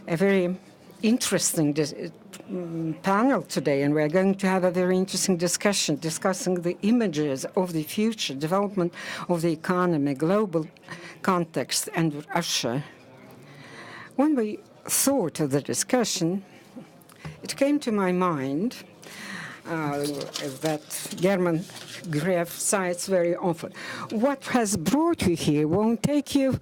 a very interesting panel today, and we're going to have a very interesting discussion discussing the images of the future development of the economy, global context, and Russia. When we thought of the discussion, it came to my mind that German Gref cites very often. What has brought you here won't take you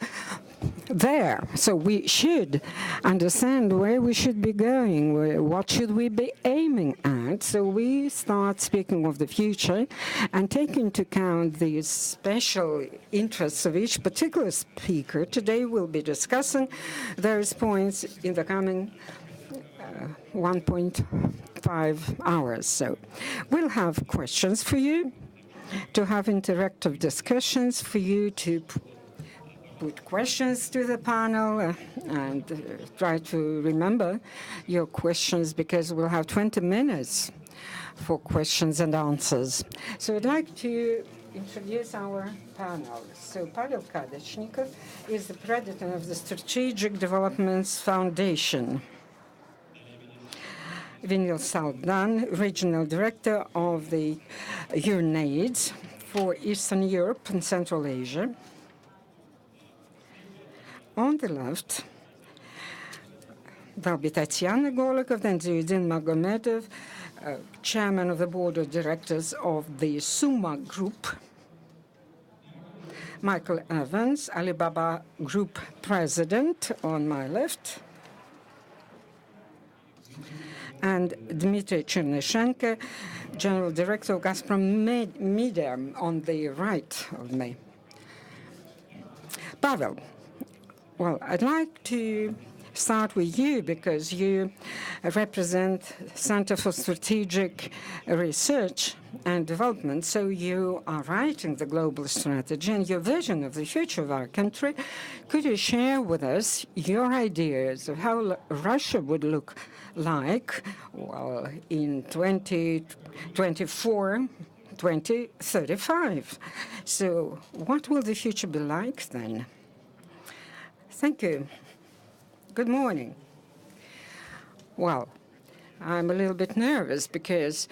there. So we should understand where we should be going, what should we be aiming at. So we start speaking of the future and take into account the special interests of each particular speaker. Today we'll be discussing those points in the coming 1.5 hours. So we'll have questions for you, to have interactive discussions for you to put questions to the panel and try to remember your questions, because we'll have 20 minutes for questions and answers. So I'd like to introduce our panel. So Pavel Kadachnikov is the president of the Strategic Developments Foundation. Vinil Saldan, regional director of the UNAIDS for Eastern Europe and Central Asia. On the left, there'll be Tatiana Golikov, then Ziyuddin Magomedov, chairman of the board of directors of the Summa Group. Michael Evans, Alibaba Group president on my left. And Dmitry Chernyshenko, general director of Gazprom Media on the right of me. Pavel. Well, I'd like to start with you because you represent Center for Strategic Research and Development. So you are writing the global strategy and your vision of the future of our country. Could you share with us your ideas of how Russia would look like, well, in 2024, 2035? So what will the future be like then? Thank you. Good morning. Well, I'm a little bit nervous because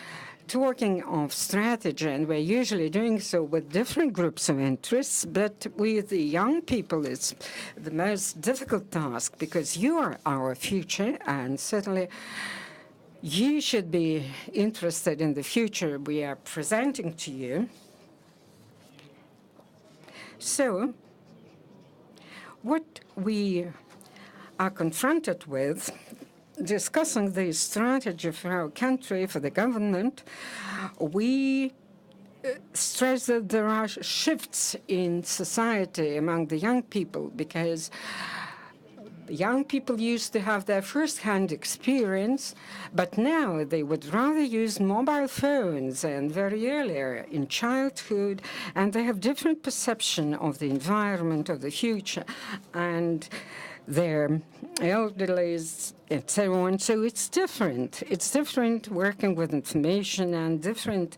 talking of strategy, and we're usually doing so with different groups of interests, but with the young people, it's the most difficult task because you are our future, and certainly you should be interested in the future we are presenting to you. So, what we are confronted with discussing the strategy for our country, for the government, we stress that there are shifts in society among the young people, because young people used to have their first-hand experience, but now they would rather use mobile phones and very earlier in childhood, and they have different perception of the environment of the future and their elderlies and so on. So it's different. It's different working with information and different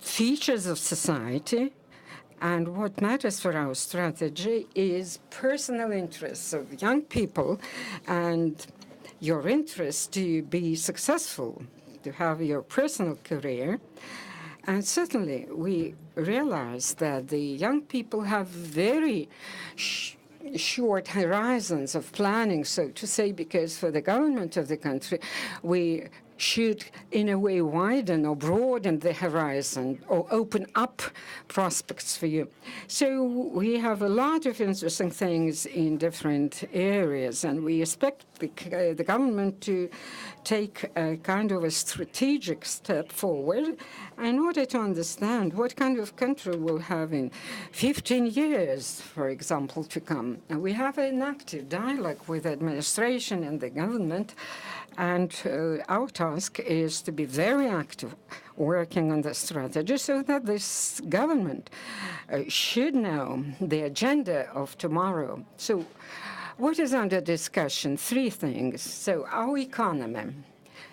features of society. And what matters for our strategy is personal interests of young people and your interest to be successful, to have your personal career. And certainly we realize that the young people have very short horizons of planning, so to say, because for the government of the country, we should, in a way, widen or broaden the horizon or open up prospects for you. So we have a lot of interesting things in different areas, and we expect the government to take a kind of a strategic step forward in order to understand what kind of country we'll have in 15 years, for example, to come. And we have an active dialogue with the administration and the government, and our task is to be very active working on the strategy so that this government should know the agenda of tomorrow. So what is under discussion? Three things. So our economy,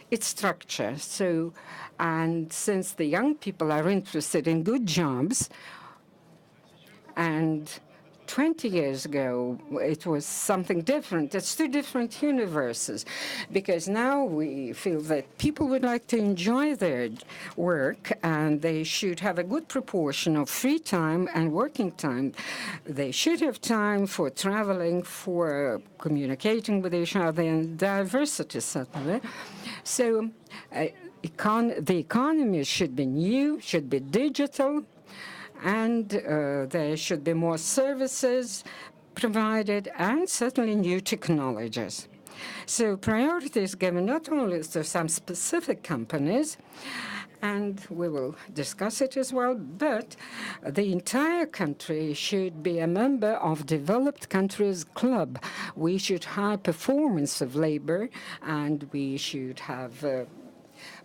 its structure. So, and since the young people are interested in good jobs and 20 years ago, it was something different. It's two different universes, because now we feel that people would like to enjoy their work, and they should have a good proportion of free time and working time. They should have time for traveling, for communicating with each other, and diversity, certainly. So the economy should be new, should be digital, and there should be more services provided, and certainly new technologies. So priority is given not only to some specific companies, and we will discuss it as well, but the entire country should be a member of Developed Countries Club. We should have performance of labor, and we should have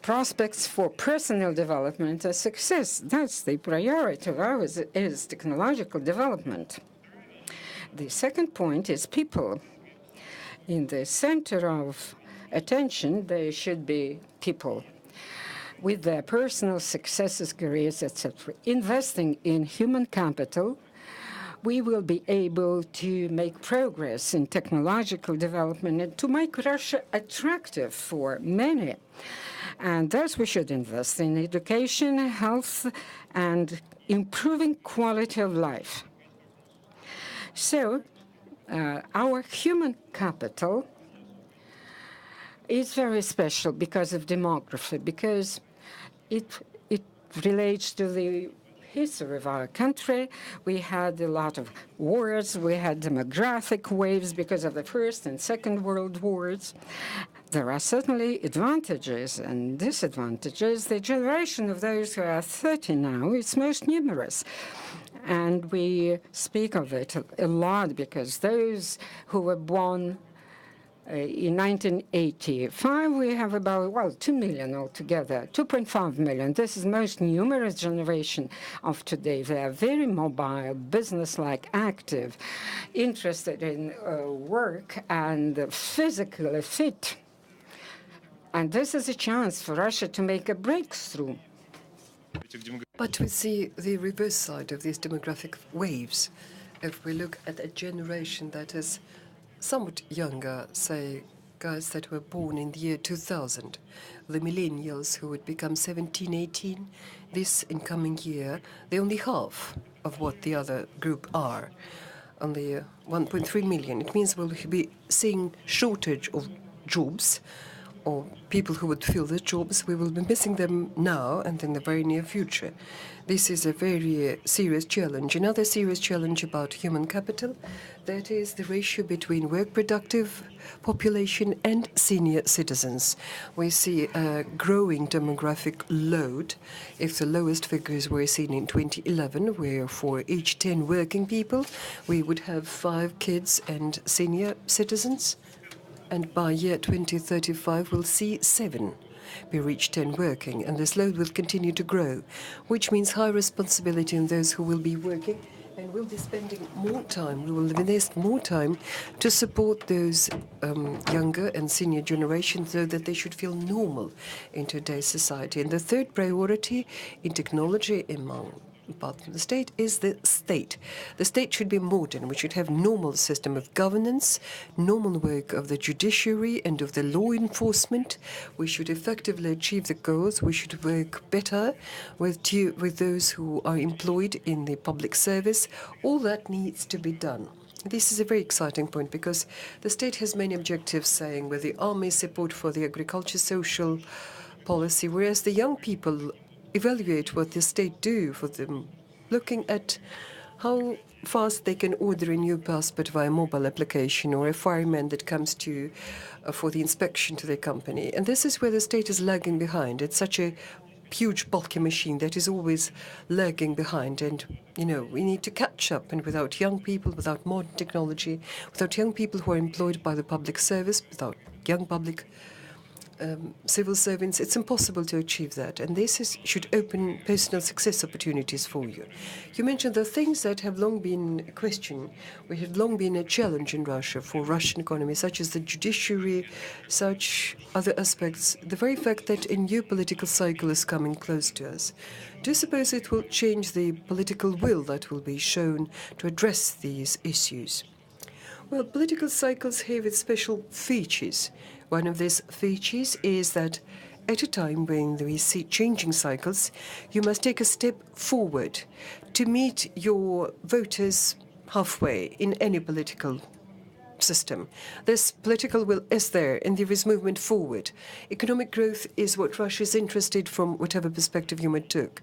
prospects for personal development and success. That's the priority of ours, is technological development. The second point is people. In the center of attention, there should be people with their personal successes, careers, etc. Investing in human capital, we will be able to make progress in technological development and to make Russia attractive for many. And thus we should invest in education, health, and improving quality of life. So our human capital is very special because of demography, because it relates to the history of our country. We had a lot of wars. We had demographic waves because of the First and Second World Wars. There are certainly advantages and disadvantages. The generation of those who are 30 now is most numerous. And we speak of it a lot because those who were born in 1985, we have about, 2 million altogether, 2.5 million. This is the most numerous generation of today. They are very mobile, business-like, active, interested in work, and physically fit. And this is a chance for Russia to make a breakthrough. But we see the reverse side of these demographic waves. If we look at a generation that is somewhat younger, say guys that were born in the year 2000, the millennials who would become 17, 18, this incoming year, they're only half of what the other group are, only 1.3 million. It means we'll be seeing shortage of jobs, or people who would fill the jobs. We will be missing them now and in the very near future. This is a very serious challenge. Another serious challenge about human capital, that is the ratio between work-productive population and senior citizens. We see a growing demographic load. If the lowest figures were seen in 2011, where for each 10 working people, we would have 5 kids and senior citizens, and by year 2035, we'll see 7 be reached 10 working, and this load will continue to grow, which means high responsibility in those who will be working and will be spending more time. We will invest more time to support those younger and senior generations so that they should feel normal in today's society. And the third priority in technology apart from the state is the state. The state should be modern. We should have normal system of governance, normal work of the judiciary and of the law enforcement. We should effectively achieve the goals. We should work better with those who are employed in the public service. All that needs to be done. This is a very exciting point because the state has many objectives, saying with the army, support for the agriculture, social policy, whereas the young people evaluate what the state do for them, looking at how fast they can order a new passport via mobile application, or a fireman that comes to for the inspection to their company. And this is where the state is lagging behind. It's such a huge, bulky machine that is always lagging behind. And, we need to catch up. And without young people, without modern technology, without young people who are employed by the public service, without young public civil servants, it's impossible to achieve that. And should open personal success opportunities for you. You mentioned the things that have long been a question, which have long been a challenge in Russia for Russian economy, such as the judiciary, such other aspects. The very fact that a new political cycle is coming close to us. Do you suppose it will change the political will that will be shown to address these issues? Well, political cycles have its special features. One of these features is that at a time when we see changing cycles, you must take a step forward to meet your voters halfway in any political system. This political will is there, and there is movement forward. Economic growth is what Russia is interested from whatever perspective you might take.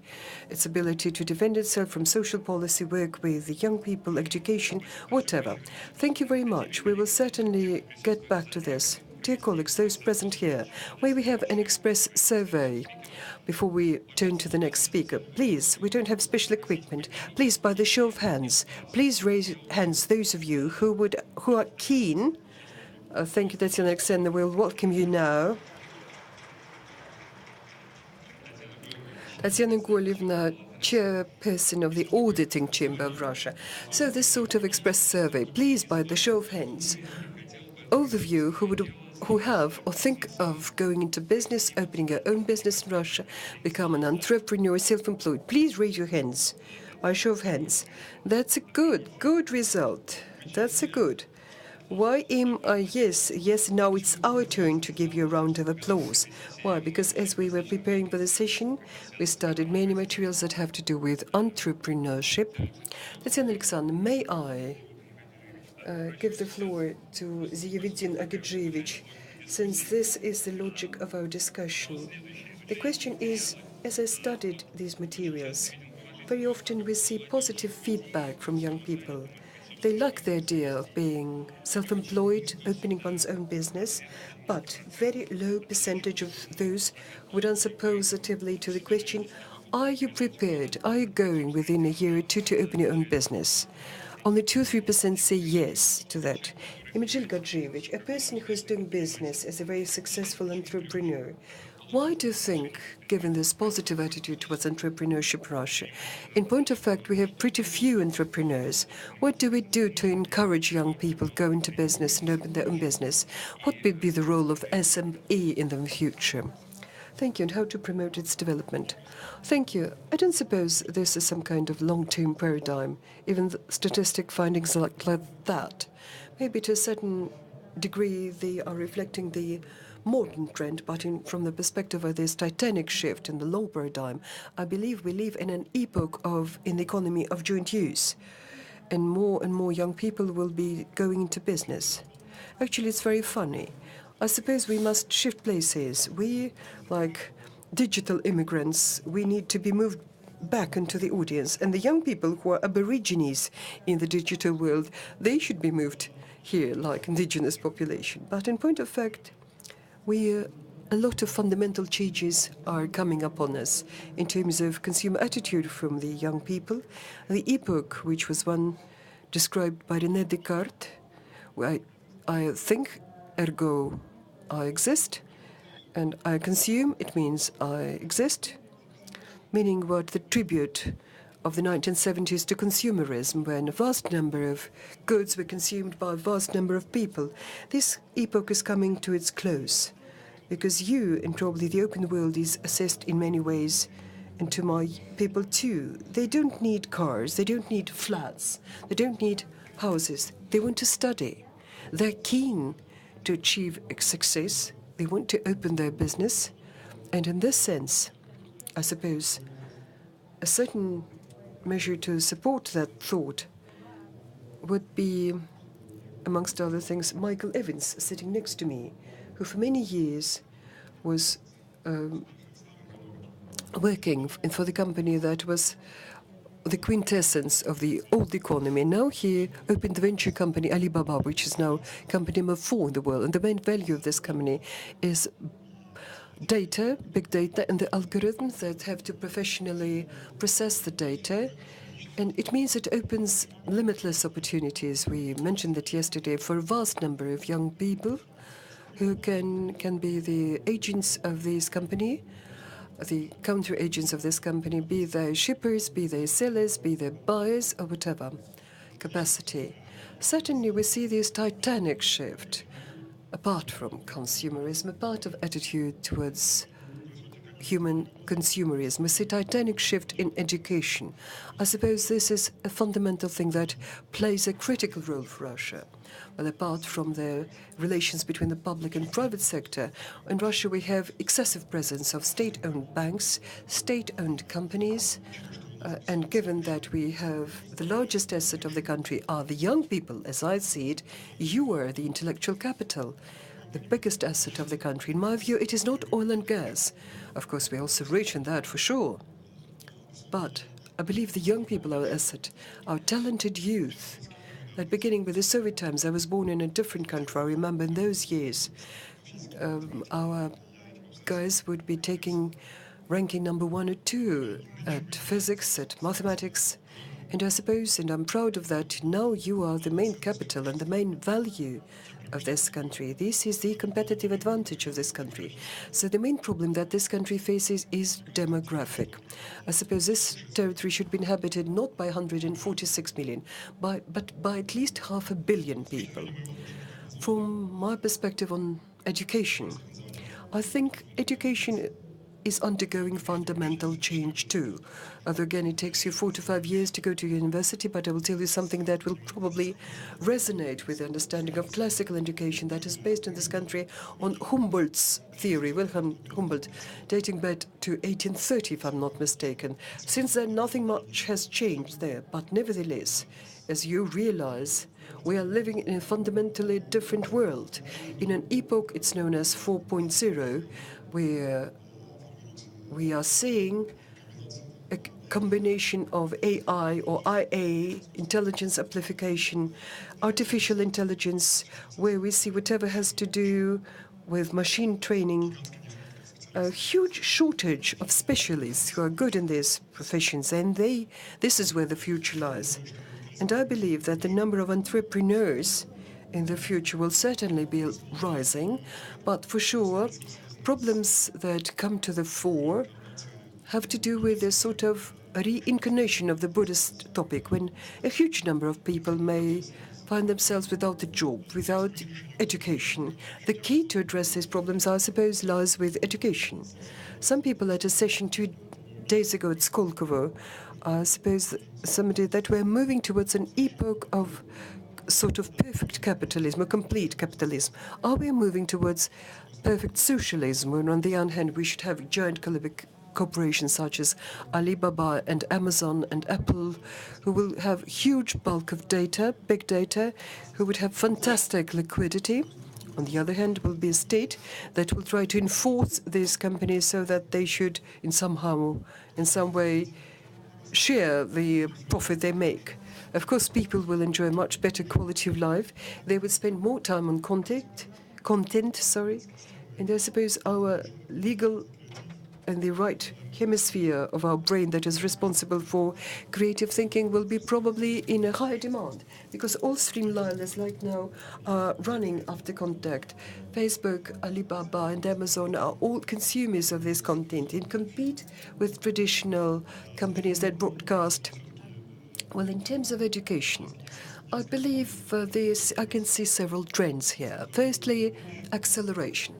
Its ability to defend itself from social policy, work with the young people, education, whatever. Thank you very much. We will certainly get back to this. Dear colleagues, those present here, may we have an express survey before we turn to the next speaker? Please, we don't have special equipment. Please, by the show of hands, please raise hands, those of you who are keen. Thank you, Tatiana Alexander. We'll welcome you now. Tatiana Golivna, chairperson of the Auditing Chamber of Russia. So this sort of express survey, please, by the show of hands, all of you who have or think of going into business, opening your own business in Russia, become an entrepreneur, self-employed, please raise your hands by show of hands. That's a good result. That's a good. Why am I? Yes, now it's our turn to give you a round of applause. Why? Because as we were preparing for the session, we studied many materials that have to do with entrepreneurship. Tatiana Alexander, may I give the floor to Ziyavidin Agadzhevich, since this is the logic of our discussion. The question is, as I studied these materials, very often we see positive feedback from young people. They like the idea of being self-employed, opening one's own business, but very low percentage of those would answer positively to the question, are you prepared? Are you going within a year or two to open your own business? Only 2-3% say yes to that. Imagil Gadjevich, a person who's doing business as a very successful entrepreneur, why do you think, given this positive attitude towards entrepreneurship in Russia, in point of fact, we have pretty few entrepreneurs? What do we do to encourage young people to go into business and open their own business? What would be the role of SME in the future? Thank you, and how to promote its development. Thank you. I don't suppose this is some kind of long-term paradigm, even the statistic findings like that. Maybe to a certain degree they are reflecting the modern trend, but from the perspective of this titanic shift in the long paradigm, I believe we live in an epoch in the economy of joint use, and more young people will be going into business. Actually, it's very funny. I suppose we must shift places. We, like digital immigrants, we need to be moved back into the audience. And the young people who are aborigines in the digital world, they should be moved here, like indigenous population. But in point of fact, a lot of fundamental changes are coming upon us in terms of consumer attitude from the young people. The epoch, which was one described by René Descartes, where I think, ergo I exist, and I consume, it means I exist, meaning what the tribute of the 1970s to consumerism, when a vast number of goods were consumed by a vast number of people. This epoch is coming to its close, because you, and probably the open world, is assessed in many ways, and to my people too. They don't need cars, they don't need flats, they don't need houses. They want to study. They're keen to achieve success. They want to open their business. And in this sense, I suppose a certain measure to support that thought would be, amongst other things, Michael Evans, sitting next to me, who for many years was working for the company that was the quintessence of the old economy. Now he opened the venture company Alibaba, which is now company number 4 in the world. And the main value of this company is data, big data, and the algorithms that have to professionally process the data. And it means it opens limitless opportunities. We mentioned that yesterday for a vast number of young people who can be the agents of this company, the counter agents of this company, be they shippers, be they sellers, be they buyers, or whatever capacity. Certainly, we see this titanic shift, apart from consumerism, a part of attitude towards human consumerism. We see titanic shift in education. I suppose this is a fundamental thing that plays a critical role for Russia. Well, apart from the relations between the public and private sector, in Russia we have excessive presence of state-owned banks, state-owned companies, and given that we have the largest asset of the country are the young people, as I see it, you are the intellectual capital, the biggest asset of the country. In my view, it is not oil and gas. Of course, we're also rich in that for sure. But I believe the young people are our asset, our talented youth. That beginning with the Soviet times, I was born in a different country. I remember in those years, our guys would be ranking number 1 or 2 at physics, at mathematics. And I suppose, and I'm proud of that, now you are the main capital and the main value of this country. This is the competitive advantage of this country. So the main problem that this country faces is demographic. I suppose this territory should be inhabited not by 146 million, but by at least 500 million people. From my perspective on education, I think education is undergoing fundamental change too. Although again, it takes you 4 to 5 years to go to university, but I will tell you something that will probably resonate with the understanding of classical education that is based in this country on Humboldt's theory, Wilhelm Humboldt, dating back to 1830, if I'm not mistaken. Since then, nothing much has changed there, but nevertheless, as you realize, we are living in a fundamentally different world. In an epoch, it's known as 4.0, where we are seeing a combination of AI or IA, intelligence amplification, artificial intelligence, where we see whatever has to do with machine training, a huge shortage of specialists who are good in these professions, and this is where the future lies. And I believe that the number of entrepreneurs in the future will certainly be rising, but for sure, problems that come to the fore have to do with a sort of reincarnation of the Buddhist topic, when a huge number of people may find themselves without a job, without education. The key to address these problems, I suppose, lies with education. Some people at a session 2 days ago at Skolkovo, I suppose somebody that we're moving towards an epoch of sort of perfect capitalism, or complete capitalism. Are we moving towards perfect socialism, when on the one hand we should have giant corporations such as Alibaba and Amazon and Apple, who will have huge bulk of data, big data, who would have fantastic liquidity. On the other hand, will be a state that will try to enforce these companies so that they should, in some way, share the profit they make. Of course, people will enjoy a much better quality of life. They will spend more time on content, and I suppose our legal and the right hemisphere of our brain that is responsible for creative thinking will be probably in a higher demand, because all streamliners like now are running after contact. Facebook, Alibaba, and Amazon are all consumers of this content and compete with traditional companies that broadcast. Well, in terms of education, I believe I can see several trends here. Firstly, acceleration.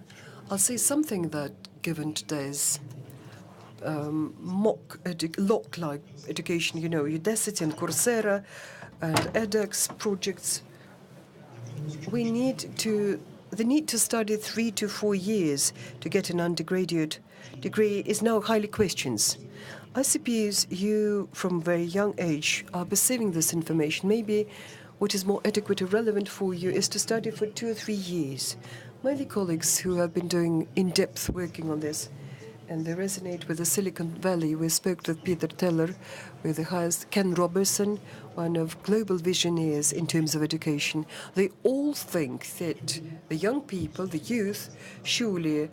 I'll say something that, given today's lock-like education, Udacity and Coursera and edX projects, the need to study 3 to 4 years to get an undergraduate degree is now highly questioned. I suppose you, from a very young age, are perceiving this information. Maybe what is more adequate or relevant for you is to study for 2 or 3 years. My colleagues who have been doing in-depth working on this, and they resonate with the Silicon Valley. We spoke with Peter Teller, with the highest, Ken Robertson, one of global visionaries in terms of education. They all think that the young people, the youth, surely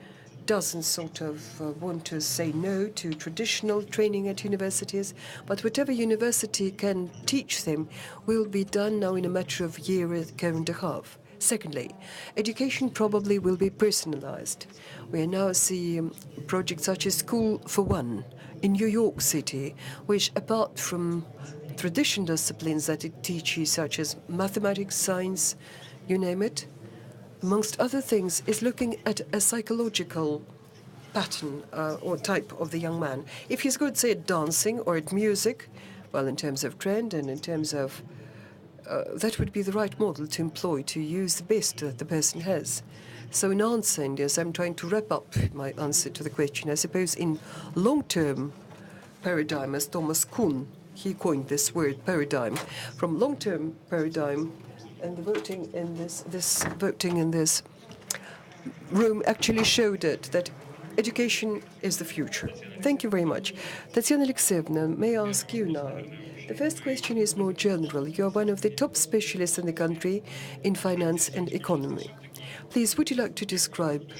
doesn't sort of want to say no to traditional training at universities, but whatever university can teach them will be done now in a matter of year and a half. Secondly, education probably will be personalized. We now see projects such as School for One in New York City, which, apart from traditional disciplines that it teaches, such as mathematics, science, you name it, amongst other things, is looking at a psychological pattern or type of the young man. If he's good, say, at dancing or at music, well, in terms of trend and in terms of that would be the right model to employ to use the best that the person has. So in answering this, I'm trying to wrap up my answer to the question. I suppose in long-term paradigm, as Thomas Kuhn, he coined this word paradigm, from long-term paradigm, and the voting in this voting in this room actually showed it, that education is the future. Thank you very much. Tatiana Alexeyevna, may I ask you now? The first question is more general. You are one of the top specialists in the country in finance and economy. Please, would you like to describe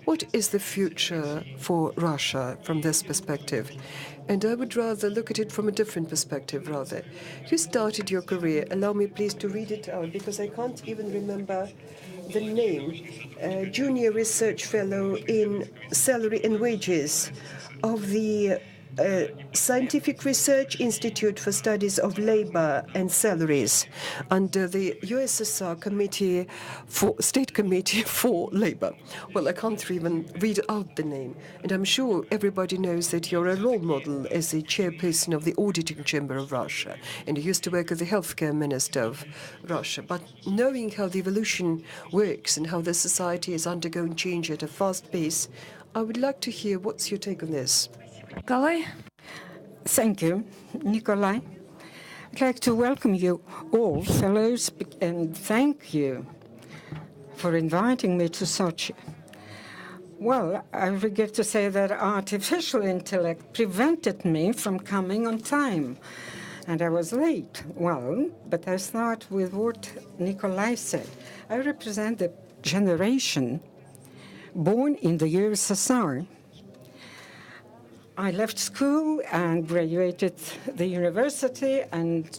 what is the future for Russia from this perspective? And I would rather look at it from a different perspective, rather. You started your career, allow me please to read it out, because I can't even remember the name, Junior Research Fellow in Salary and Wages of the Scientific Research Institute for Studies of Labor and Salaries under the USSR State Committee for Labor. Well, I can't even read out the name, and I'm sure everybody knows that you're a role model as the chairperson of the Auditing Chamber of Russia, and you used to work as the healthcare minister of Russia. But knowing how the evolution works and how the society is undergoing change at a fast pace, I would like to hear what's your take on this. Nikolai? Thank you, Nikolai. I'd like to welcome you all, fellows, and thank you for inviting me to Sochi. Well, I regret to say that artificial intellect prevented me from coming on time, and I was late. Well, but I start with what Nikolai said. I represent the generation born in the USSR. I left school and graduated the university and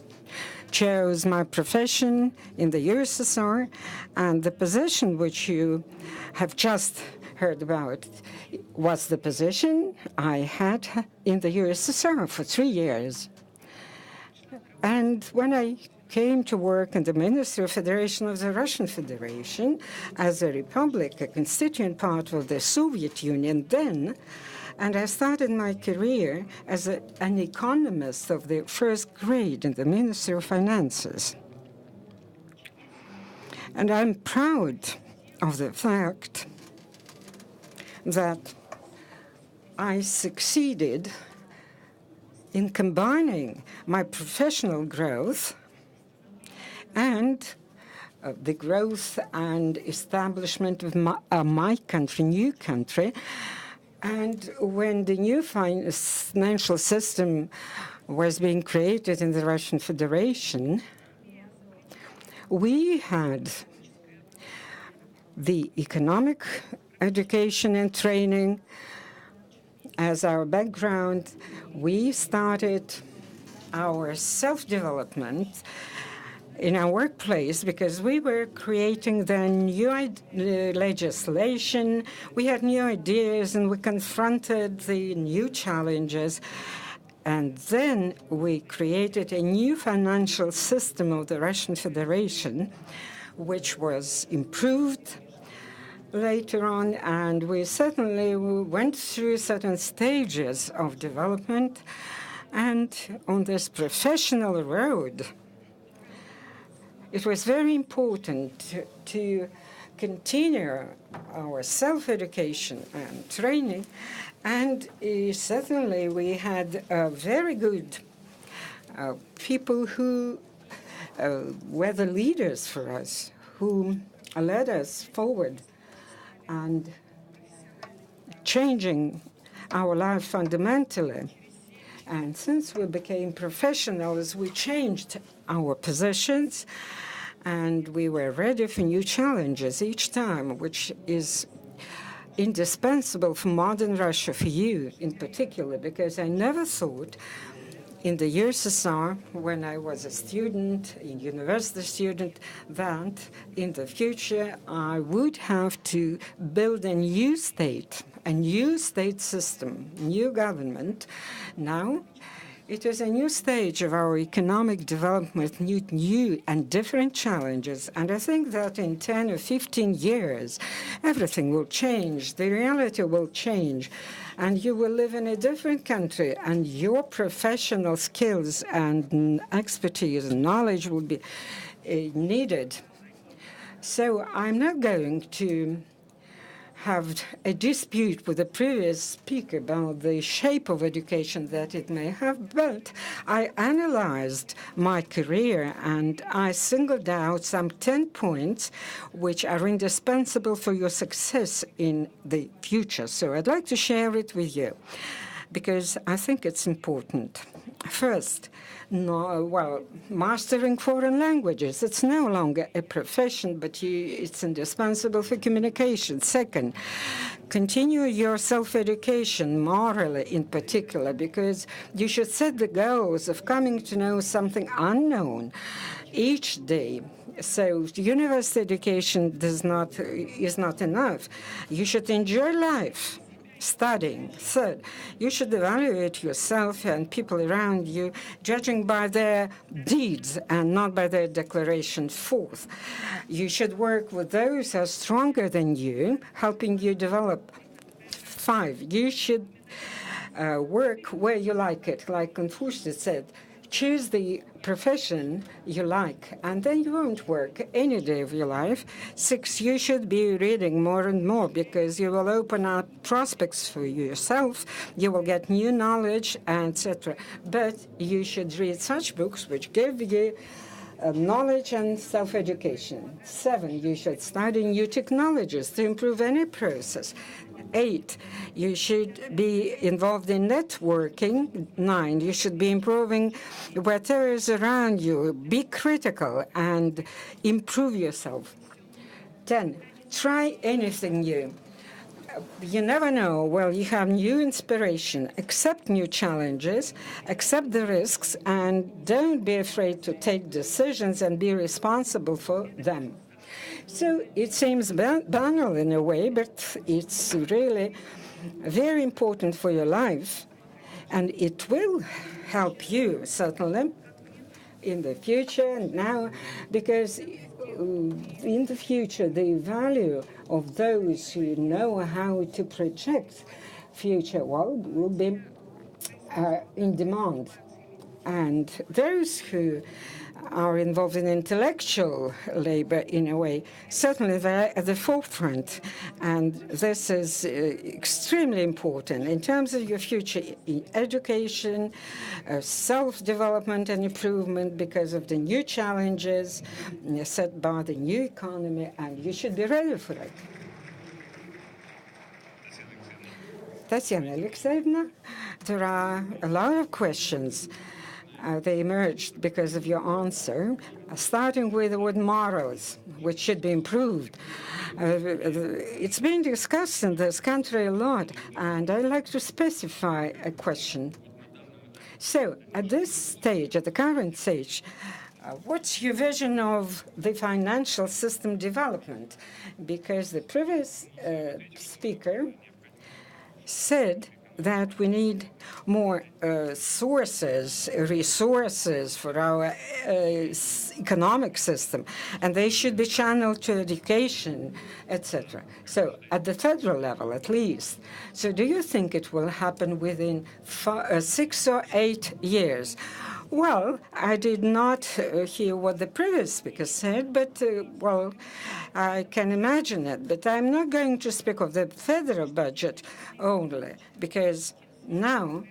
chose my profession in the USSR, and the position which you have just heard about was the position I had in the USSR for 3 years. And when I came to work in the Ministry of Federation of the Russian Federation as a republic, a constituent part of the Soviet Union then, and I started my career as an economist of the first grade in the Ministry of Finances. And I'm proud of the fact that I succeeded in combining my professional growth and the growth and establishment of my country, new country. And when the new financial system was being created in the Russian Federation, we had the economic education and training as our background. We started our self-development in our workplace because we were creating the new legislation. We had new ideas and we confronted the new challenges. And then we created a new financial system of the Russian Federation, which was improved later on. And we certainly went through certain stages of development. And on this professional road, it was very important to continue our self-education and training. And certainly we had very good people who were the leaders for us, who led us forward and changing our life fundamentally. And since we became professionals, we changed our positions and we were ready for new challenges each time, which is indispensable for modern Russia, for you in particular, because I never thought in the USSR, when I was a student, a university student, that in the future I would have to build a new state system, new government. Now, it is a new stage of our economic development, new and different challenges. And I think that in 10 or 15 years, everything will change. The reality will change. And you will live in a different country. And your professional skills and expertise and knowledge will be needed. So I'm not going to have a dispute with the previous speaker about the shape of education that it may have, but I analyzed my career and I singled out some 10 points which are indispensable for your success in the future. So I'd like to share it with you because I think it's important. First, mastering foreign languages. It's no longer a profession, but it's indispensable for communication. Second, continue your self-education, morally in particular, because you should set the goals of coming to know something unknown each day. So university education is not enough. You should enjoy life. Studying. Third, you should evaluate yourself and people around you, judging by their deeds and not by their declaration. Fourth, you should work with those who are stronger than you, helping you develop. 5, you should work where you like it. Like Confucius said, choose the profession you like, and then you won't work any day of your life. 6, you should be reading more and more because you will open up prospects for yourself. You will get new knowledge, etc. But you should read such books which give you knowledge and self-education. 7, you should study new technologies to improve any process. 8, you should be involved in networking. 9, you should be improving whatever is around you. Be critical and improve yourself. 10, try anything new. You never know. Well, you have new inspiration. Accept new challenges, accept the risks, and don't be afraid to take decisions and be responsible for them. So it seems banal in a way, but it's really very important for your life. And it will help you, certainly, in the future and now, because in the future, the value of those who know how to project future will be in demand. And those who are involved in intellectual labor, in a way, certainly they're at the forefront. And this is extremely important in terms of your future education, self-development and improvement because of the new challenges set by the new economy, and you should be ready for it. Tatiana Alexeyevna, there are a lot of questions. They emerged because of your answer, starting with the word morals, which should be improved. It's been discussed in this country a lot, and I'd like to specify a question. So, at this stage, at the current stage, what's your vision of the financial system development? Because the previous speaker said that we need more resources for our economic system, and they should be channeled to education, etc. So at the federal level, at least. So do you think it will happen within 6 or 8 years? Well, I did not hear what the previous speaker said, but, well, I can imagine it. But I'm not going to speak of the federal budget only, because now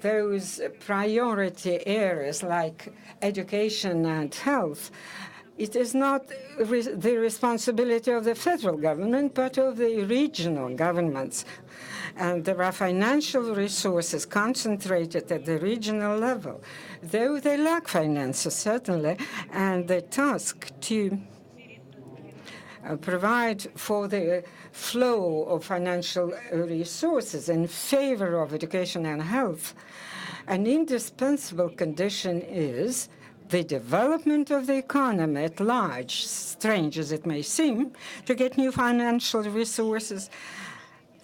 those priority areas like education and health, it is not the responsibility of the federal government, but of the regional governments. And there are financial resources concentrated at the regional level, though they lack finances, certainly, and the task to provide for the flow of financial resources in favor of education and health, an indispensable condition is the development of the economy at large, strange as it may seem, to get new financial resources.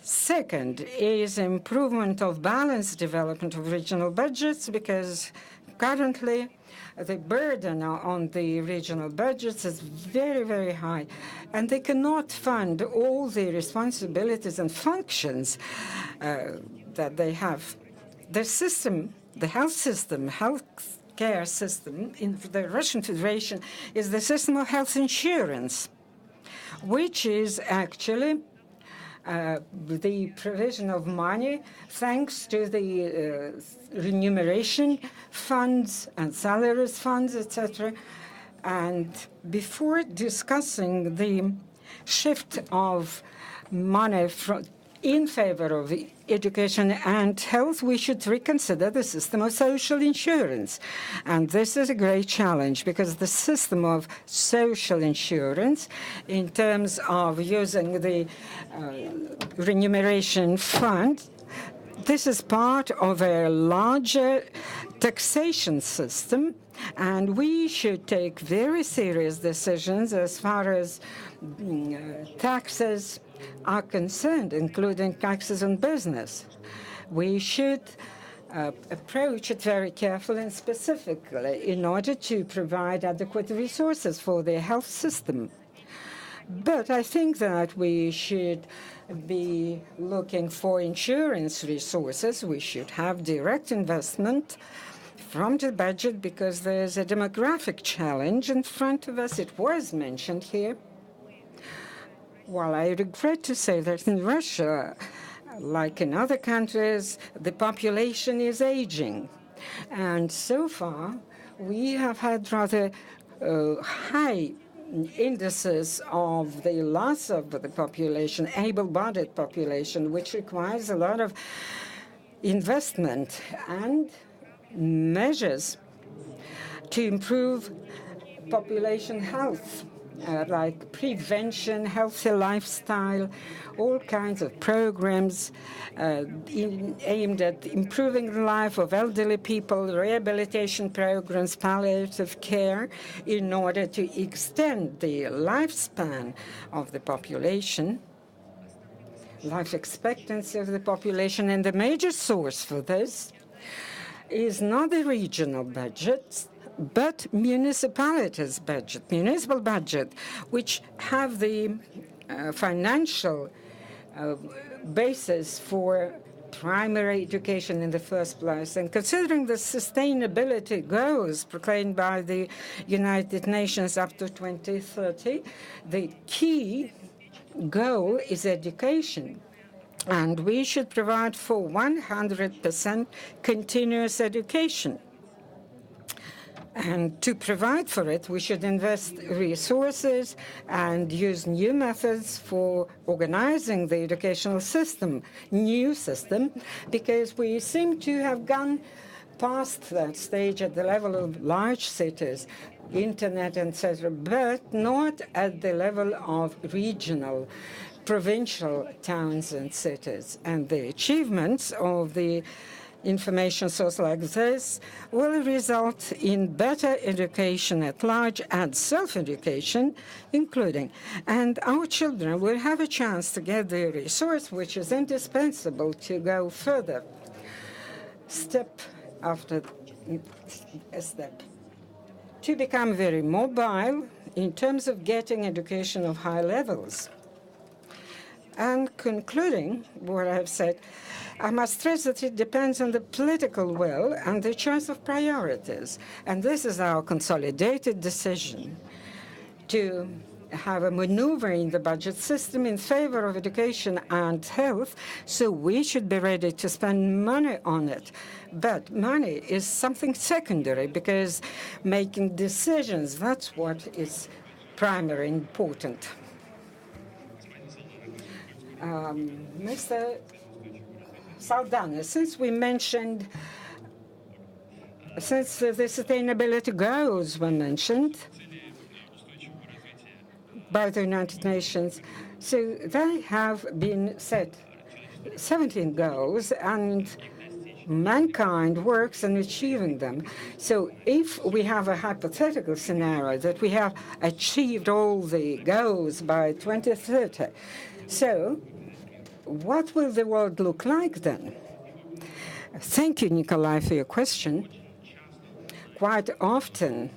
Second is improvement of balanced development of regional budgets, because currently the burden on the regional budgets is very, very high, and they cannot fund all the responsibilities and functions that they have. The system, the health care system in the Russian Federation is the system of health insurance, which is actually the provision of money thanks to the remuneration funds and salaries funds, etc. And before discussing the shift of money in favor of education and health, we should reconsider the system of social insurance. And this is a great challenge, because the system of social insurance, in terms of using the remuneration fund, this is part of a larger taxation system, and we should take very serious decisions as far as taxes are concerned, including taxes on business. We should approach it very carefully and specifically in order to provide adequate resources for the health system. But I think that we should be looking for insurance resources. We should have direct investment from the budget, because there's a demographic challenge in front of us. It was mentioned here. Well, I regret to say that in Russia, like in other countries, the population is aging. And so far, we have had rather high indices of the loss of the population, able-bodied population, which requires a lot of investment and measures to improve population health. Like prevention, healthy lifestyle, all kinds of programs aimed at improving the life of elderly people, rehabilitation programs, palliative care, in order to extend the lifespan of the population, life expectancy of the population. And the major source for this is not the regional budgets, but municipalities' budget, municipal budget, which have the financial basis for primary education in the first place. And considering the sustainability goals proclaimed by the United Nations up to 2030, the key goal is education. And we should provide for 100% continuous education. And to provide for it, we should invest resources and use new methods for organizing the educational system, new system, because we seem to have gone past that stage at the level of large cities, internet, etc., but not at the level of regional, provincial towns and cities. And the achievements of the information source like this will result in better education at large and self-education, including. And our children will have a chance to get the resource which is indispensable to go further, step after a step, to become very mobile in terms of getting education of high levels. And concluding what I have said, I must stress that it depends on the political will and the choice of priorities. And this is our consolidated decision to have a maneuver in the budget system in favor of education and health, so we should be ready to spend money on it. But money is something secondary, because making decisions, that's what is primary important. Mr. Saldanha, since the sustainability goals were mentioned, by the United Nations. So they have been set 17 goals, and mankind works on achieving them. So if we have a hypothetical scenario that we have achieved all the goals by 2030, so what will the world look like then? Thank you, Nikolai, for your question. Quite often,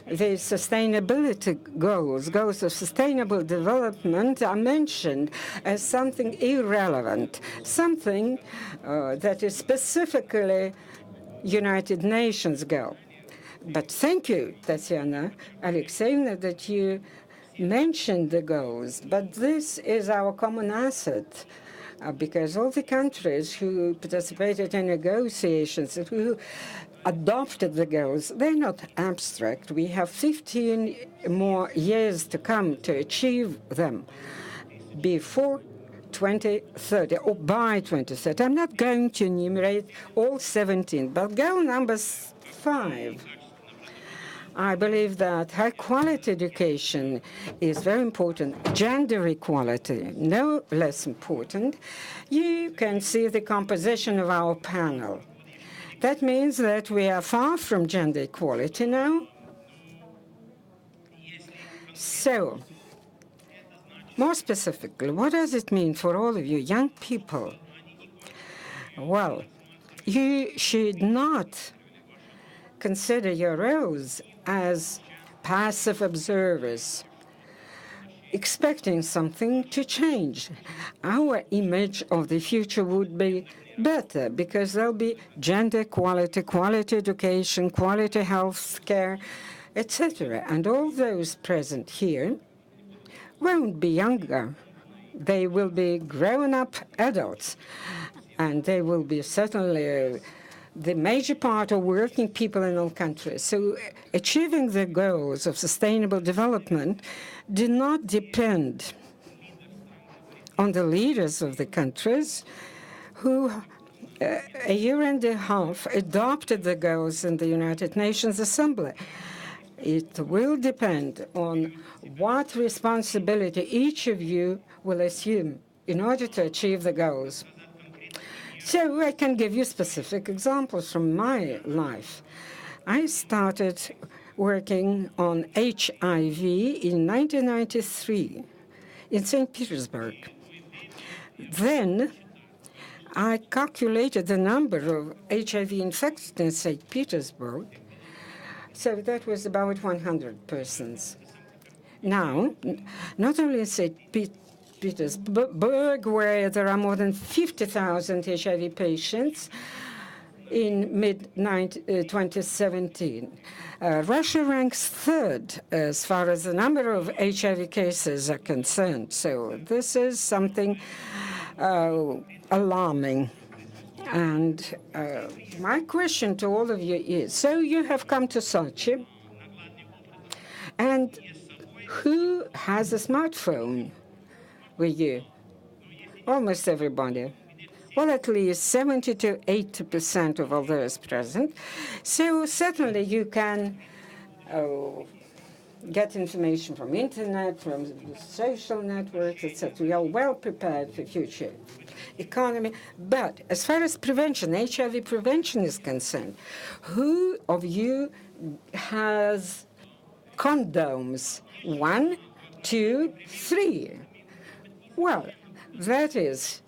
the sustainability goals of sustainable development are mentioned as something irrelevant, something that is specifically United Nations goal. But thank you, Tatiana Alexeyevna, that you mentioned the goals. But this is our common asset, because all the countries who participated in negotiations, who adopted the goals, they're not abstract. We have 15 more years to come to achieve them before 2030 or by 2030. I'm not going to enumerate all 17, but goal number 5. I believe that high-quality education is very important. Gender equality, no less important. You can see the composition of our panel. That means that we are far from gender equality now. So, more specifically, what does it mean for all of you young people? Well, you should not consider your roles as passive observers, expecting something to change. Our image of the future would be better because there'll be gender equality, quality education, quality health care, etc. And all those present here won't be younger. They will be grown-up adults, and they will be certainly the major part of working people in all countries. So achieving the goals of sustainable development do not depend on the leaders of the countries who a year and a half adopted the goals in the United Nations Assembly. It will depend on what responsibility each of you will assume in order to achieve the goals. So I can give you specific examples from my life. I started working on HIV in 1993 in St. Petersburg. Then I calculated the number of HIV infected in St. Petersburg, so that was about 100 persons. Now, not only in St. Petersburg, where there are more than 50,000 HIV patients in mid-2017. Russia ranks third as far as the number of HIV cases are concerned. So this is something alarming. And my question to all of you is, so you have come to Sochi, and who has a smartphone with you? Almost everybody. Well, at least 70 to 80% of all those present. So certainly you can get information from internet, from social networks, etc. We are well prepared for future economy. But as far as prevention, HIV prevention is concerned, who of you has condoms? 1, 2, 3. Well, that is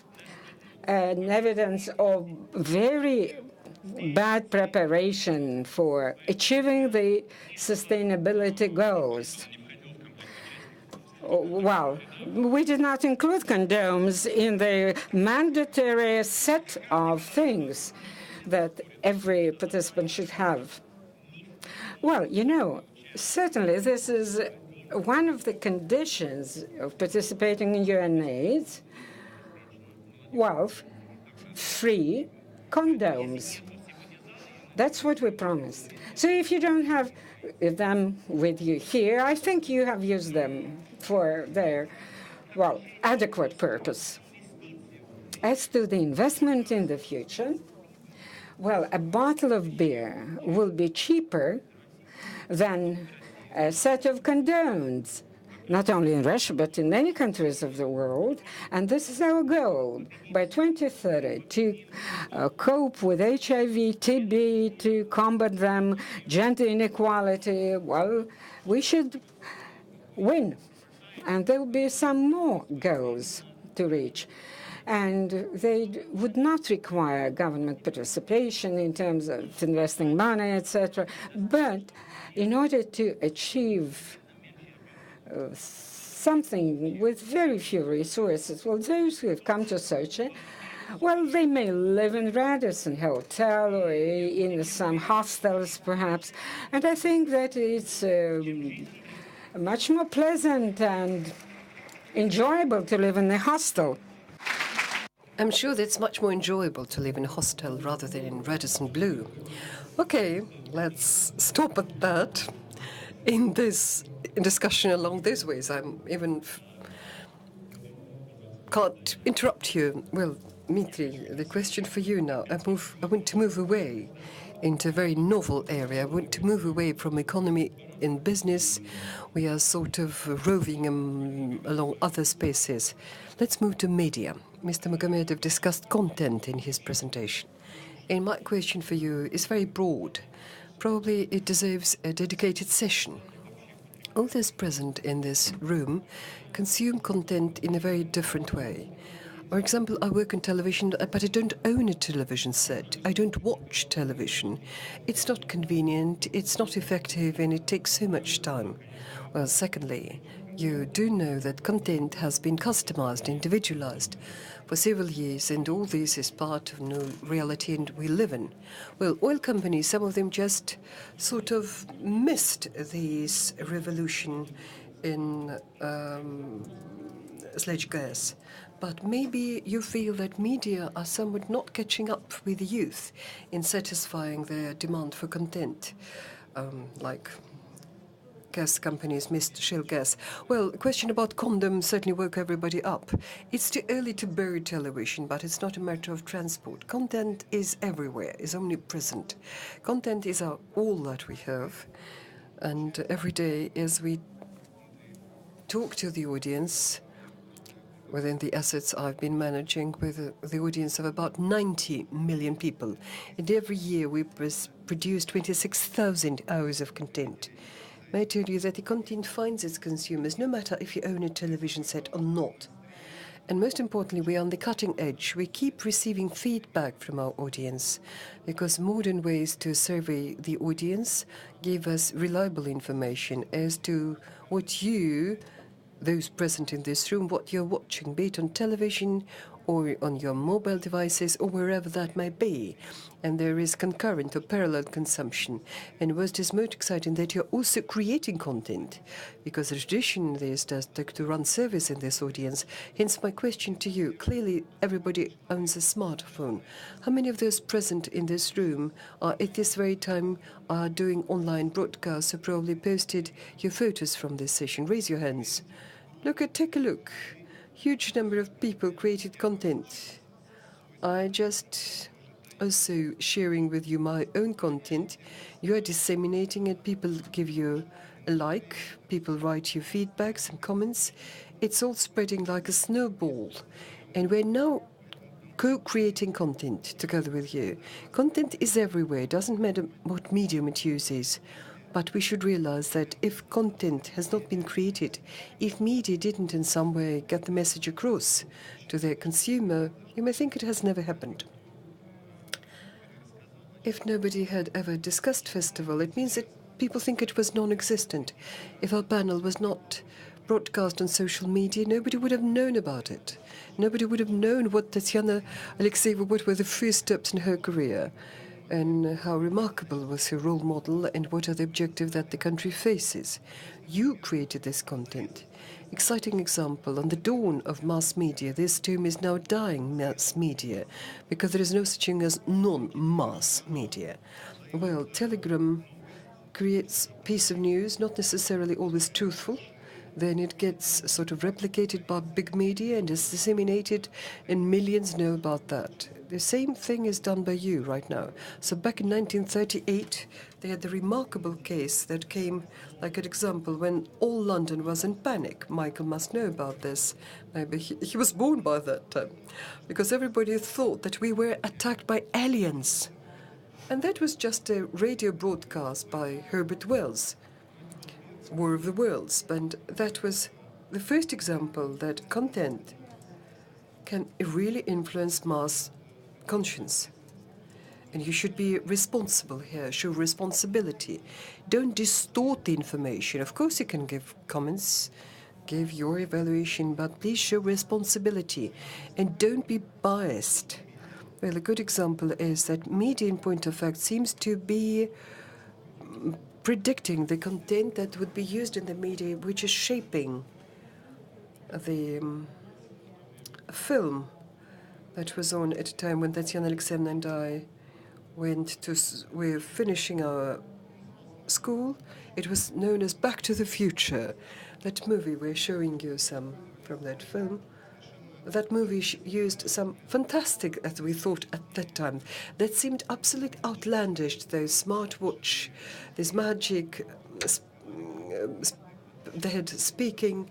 an evidence of very bad preparation for achieving the sustainability goals. Well, we did not include condoms in the mandatory set of things that every participant should have. Well, you know, certainly this is one of the conditions of participating in UNAIDS. Well, free condoms. That's what we promised. So if you don't have them with you here, I think you have used them for their, well, adequate purpose. As to the investment in the future, well, a bottle of beer will be cheaper than a set of condones, not only in Russia, but in many countries of the world. And this is our goal by 2030, to cope with HIV, TB, to combat them, gender inequality. Well, we should win. And there will be some more goals to reach. And they would not require government participation in terms of investing money, etc. But in order to achieve something with very few resources, well, those who have come to Sochi, well, they may live in Radisson Hotel or in some hostels, perhaps. And I think that it's much more pleasant and enjoyable to live in a hostel. I'm sure that's much more enjoyable to live in a hostel rather than in Radisson Blu. Okay, let's stop at that in this discussion along these ways. I'm even can't interrupt you. Well, Dmitry, the question for you now. I want to move away into a very novel area. I want to move away from economy and business. We are sort of roving along other spaces. Let's move to media. Mr. Magomedov discussed content in his presentation. And my question for you is very broad. Probably it deserves a dedicated session. All those present in this room consume content in a very different way. For example, I work on television, but I don't own a television set. I don't watch television. It's not convenient, it's not effective, and it takes so much time. Well, secondly, you do know that content has been customized, individualized for several years, and all this is part of new reality and we live in. Well, oil companies, some of them just sort of missed this revolution in sludge gas. But maybe you feel that media are somewhat not catching up with the youth in satisfying their demand for content, like gas companies missed shale gas. Well, a question about condoms certainly woke everybody up. It's too early to bury television, but it's not a matter of transport. Content is everywhere, is omnipresent. Content is all that we have. And every day as we talk to the audience, within the assets I've been managing with the audience of about 90 million people, and every year we produce 26,000 hours of content. May I tell you that the content finds its consumers, no matter if you own a television set or not. And most importantly, we are on the cutting edge. We keep receiving feedback from our audience because modern ways to survey the audience give us reliable information as to what you, those present in this room, what you're watching, be it on television or on your mobile devices or wherever that may be. And there is concurrent or parallel consumption. And what is most exciting that you're also creating content, because the tradition is just to run service in this audience. Hence my question to you. Clearly everybody owns a smartphone. How many of those present in this room are at this very time are doing online broadcasts or probably posted your photos from this session? Raise your hands. Take a look. Huge number of people created content. I just also sharing with you my own content. You are disseminating it. People give you a like. People write you feedbacks and comments. It's all spreading like a snowball. And we're now co-creating content together with you. Content is everywhere. It doesn't matter what medium it uses. But we should realize that if content has not been created, if media didn't in some way get the message across to their consumer, you may think it has never happened. If nobody had ever discussed festival, it means that people think it was non-existent. If our panel was not broadcast on social media, nobody would have known about it. Nobody would have known what Tatyana Alexeyeva, what were the first steps in her career, and how remarkable was her role model, and what are the objectives that the country faces. You created this content. Exciting example, on the dawn of mass media, this term is now dying, mass media, because there is no such thing as non-mass media. Well, Telegram creates piece of news, not necessarily always truthful, then it gets sort of replicated by big media and is disseminated, and millions know about that. The same thing is done by you right now. So back in 1938, they had the remarkable case that came like an example when all London was in panic. Michael must know about this. Maybe he was born by that time. Because everybody thought that we were attacked by aliens. And that was just a radio broadcast by Herbert Wells, War of the Worlds. And that was the first example that content can really influence mass conscience. And you should be responsible here, show responsibility. Don't distort the information. Of course you can give comments, give your evaluation, but please show responsibility and don't be biased. Well, a good example is that Media in Point of Fact seems to be predicting the content that would be used in the media, which is shaping the film that was on at a time when Tatiana Alexeyevna and I we're finishing our school. It was known as Back to the Future. That movie, we're showing you some from that film. That movie used some fantastic, as we thought at that time, that seemed absolutely outlandish, those smartwatch, this magic, they had speaking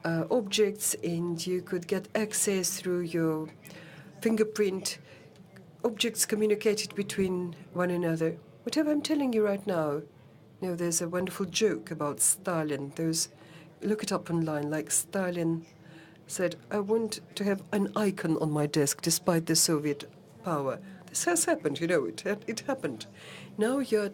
objects, and you could get access through your fingerprint. Objects communicated between one another. Whatever I'm telling you right now, there's a wonderful joke about Stalin. Look it up online, like Stalin said, I want to have an icon on my desk despite the Soviet power. This has happened, it happened. Now you're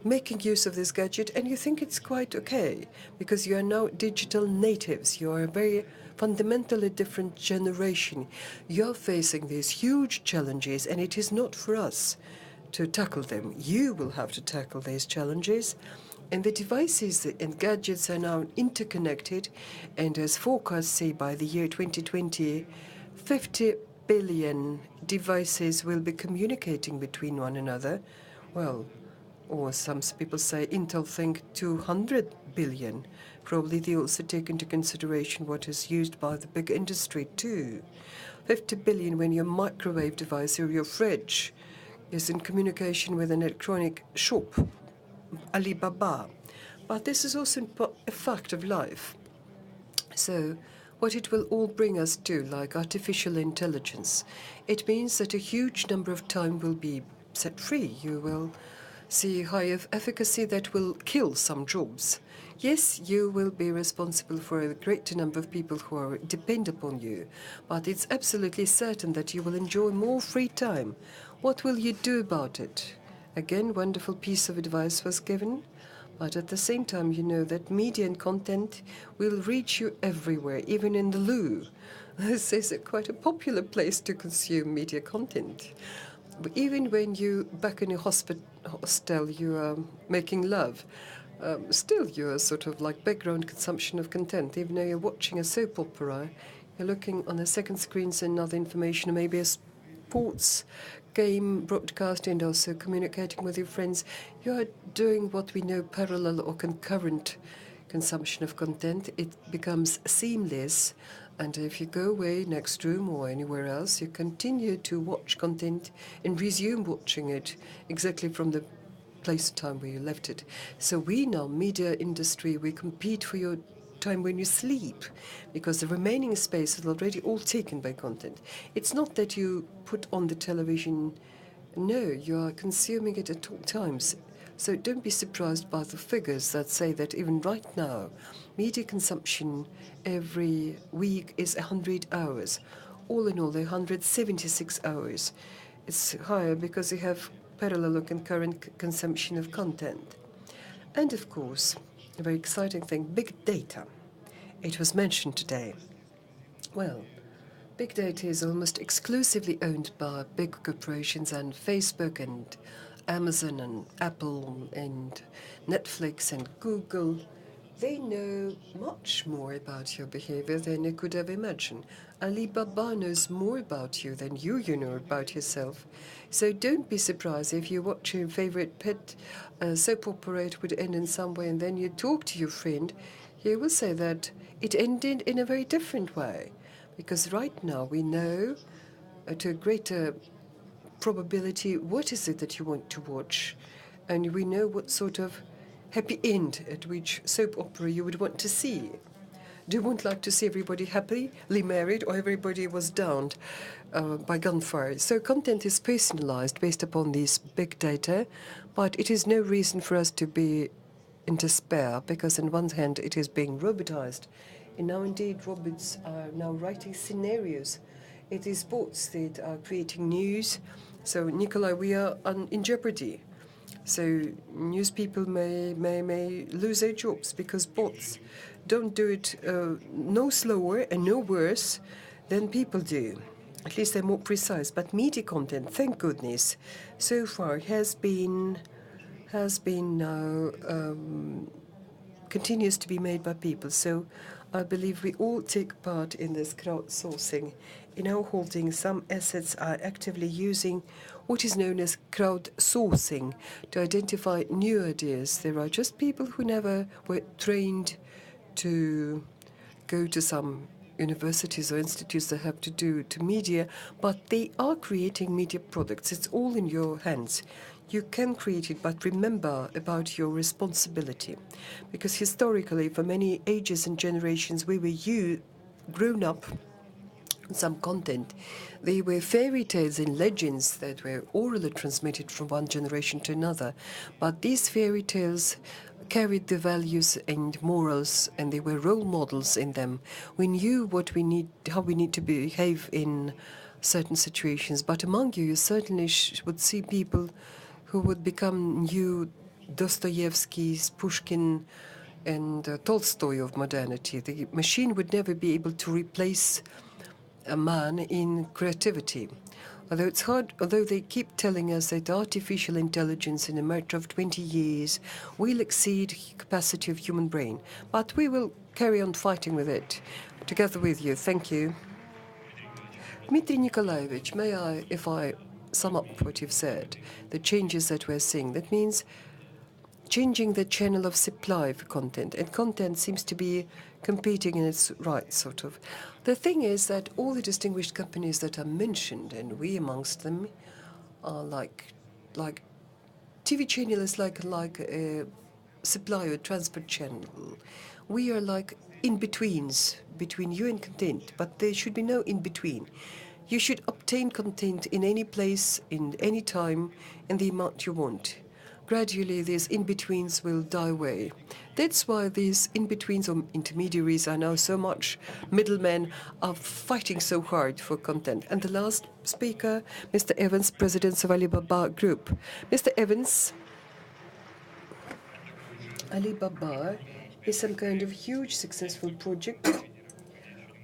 making use of this gadget and you think it's quite okay because you are now digital natives. You are a very fundamentally different generation. You're facing these huge challenges and it is not for us to tackle them. You will have to tackle these challenges. And the devices and gadgets are now interconnected, and as forecasts say, by the year 2020, 50 billion devices will be communicating between one another. Well, or some people say Intel think 200 billion. Probably they also take into consideration what is used by the big industry too. 50 billion when your microwave device or your fridge is in communication with an electronic shop, Alibaba. But this is also a fact of life. So what it will all bring us to, like artificial intelligence, it means that a huge number of time will be set free. You will see higher efficacy that will kill some jobs. Yes, you will be responsible for a greater number of people who are depend upon you, but it's absolutely certain that you will enjoy more free time. What will you do about it? Again, wonderful piece of advice was given, but at the same time, you know that media and content will reach you everywhere, even in the loo. This is quite a popular place to consume media content. But even when you back in a hostel, you are making love. Still, you are sort of like background consumption of content. Even though you're watching a soap opera, you're looking on the second screens and other information, maybe a sports game broadcast, and also communicating with your friends. You are doing what we know parallel or concurrent consumption of content. It becomes seamless. And if you go away next room or anywhere else, you continue to watch content and resume watching it exactly from the place and time where you left it. So we now, media industry, we compete for your time when you sleep, because the remaining space is already all taken by content. It's not that you put on the television. No, you are consuming it at all times. So don't be surprised by the figures that say that even right now, media consumption every week is 100 hours. All in all, 176 hours. It's higher because you have parallel or concurrent consumption of content. And of course, a very exciting thing, big data. It was mentioned today. Well, big data is almost exclusively owned by big corporations, and Facebook and Amazon and Apple and Netflix and Google, they know much more about your behavior than you could have imagined. Alibaba knows more about you than you know about yourself. So don't be surprised if you watch your favorite pet soap opera, it would end in some way, and then you talk to your friend. He will say that it ended in a very different way, because right now we know to a greater probability what is it that you want to watch, and we know what sort of happy end at which soap opera you would want to see. Do you want like to see everybody happily married, or everybody was downed by gunfire? So content is personalized based upon these big data, but it is no reason for us to be in despair, because on one hand it is being robotized, and now indeed robots are now writing scenarios. It is bots that are creating news. So Nikolai, we are in jeopardy. So news people may lose their jobs because bots don't do it no slower and no worse than people do. At least they're more precise. But media content, thank goodness, so far has been now continues to be made by people. So I believe we all take part in this crowdsourcing. In our holding, some assets are actively using what is known as crowdsourcing to identify new ideas. There are just people who never were trained to go to some universities or institutes that have to do to media, but they are creating media products. It's all in your hands. You can create it, but remember about your responsibility. Because historically, for many ages and generations, we were grown up on some content. They were fairy tales and legends that were orally transmitted from one generation to another. But these fairy tales carried the values and morals, and they were role models in them. We knew what we need, how we need to behave in certain situations. But among you certainly would see people who would become new Dostoevsky's, Pushkin, and Tolstoy of modernity. The machine would never be able to replace a man in creativity. Although they keep telling us that artificial intelligence in a matter of 20 years will exceed the capacity of human brain. But we will carry on fighting with it together with you. Thank you. Dmitry Nikolaevich, may I, if I sum up what you've said, the changes that we're seeing, that means changing the channel of supply for content, and content seems to be competing in its right, sort of. The thing is that all the distinguished companies that are mentioned, and we amongst them, are like TV channel is like a supplier, transport channel. We are like in-betweens between you and content, but there should be no in-between. You should obtain content in any place, in any time, and the amount you want. Gradually, these in-betweens will die away. That's why these in-betweens or intermediaries are now so much. Middlemen are fighting so hard for content. And the last speaker, Mr. Evans, President of Alibaba Group. Mr. Evans, Alibaba is some kind of huge successful project.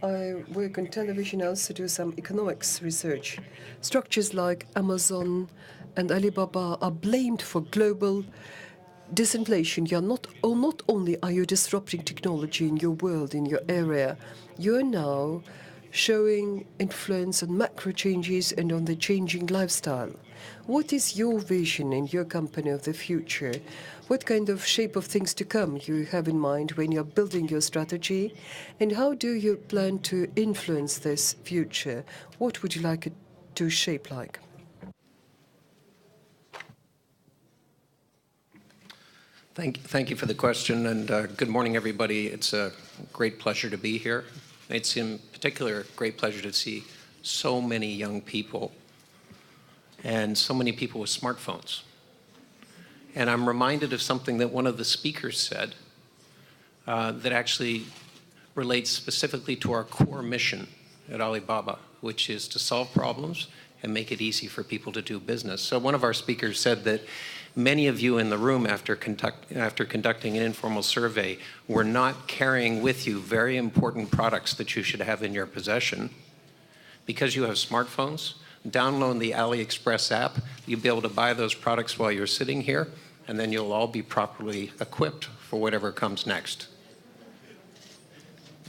I work on television, I also do some economics research. Structures like Amazon and Alibaba are blamed for global disinflation. Not only are you disrupting technology in your world, in your area, you're now showing influence on macro changes and on the changing lifestyle. What is your vision in your company of the future? What kind of shape of things to come you have in mind when you're building your strategy? And how do you plan to influence this future? What would you like it to shape like? Thank you for the question, and good morning, everybody. It's a great pleasure to be here. It's in particular a great pleasure to see so many young people and so many people with smartphones. And I'm reminded of something that one of the speakers said that actually relates specifically to our core mission at Alibaba, which is to solve problems and make it easy for people to do business. So one of our speakers said that many of you in the room, after conducting an informal survey, were not carrying with you very important products that you should have in your possession. Because you have smartphones, download the AliExpress app. You'll be able to buy those products while you're sitting here, and then you'll all be properly equipped for whatever comes next.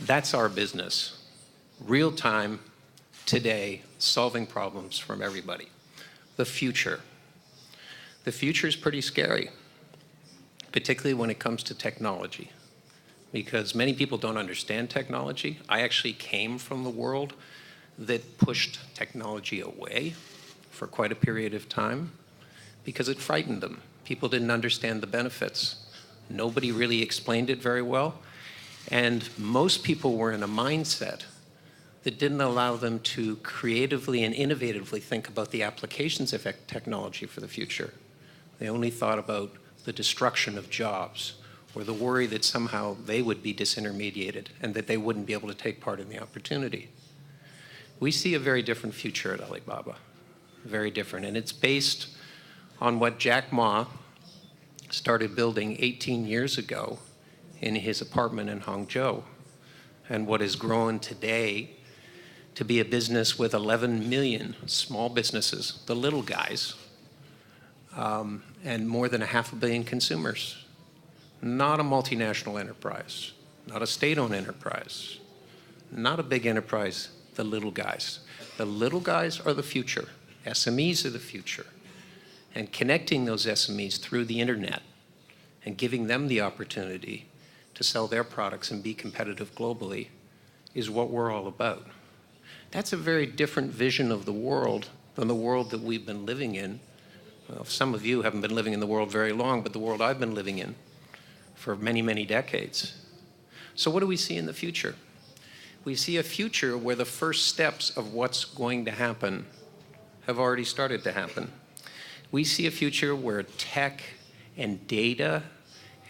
That's our business. Real time, today, solving problems from everybody. The future. The future is pretty scary, particularly when it comes to technology. because many people don't understand technology. I actually came from the world that pushed technology away for quite a period of time because it frightened them. People didn't understand the benefits. Nobody really explained it very well. And most people were in a mindset that didn't allow them to creatively and innovatively think about the applications of technology for the future. They only thought about the destruction of jobs or the worry that somehow they would be disintermediated and that they wouldn't be able to take part in the opportunity. We see a very different future at Alibaba, very different. And it's based on what Jack Ma started building 18 years ago in his apartment in Hangzhou, and what has grown today to be a business with 11 million small businesses, the little guys, and more than 500 million consumers. Not a multinational enterprise, not a state-owned enterprise, not a big enterprise, the little guys. The little guys are the future. SMEs are the future. And connecting those SMEs through the internet and giving them the opportunity to sell their products and be competitive globally is what we're all about. That's a very different vision of the world than the world that we've been living in. Well, some of you haven't been living in the world very long, but the world I've been living in for many, many decades. So what do we see in the future? We see a future where the first steps of what's going to happen have already started to happen. We see a future where tech and data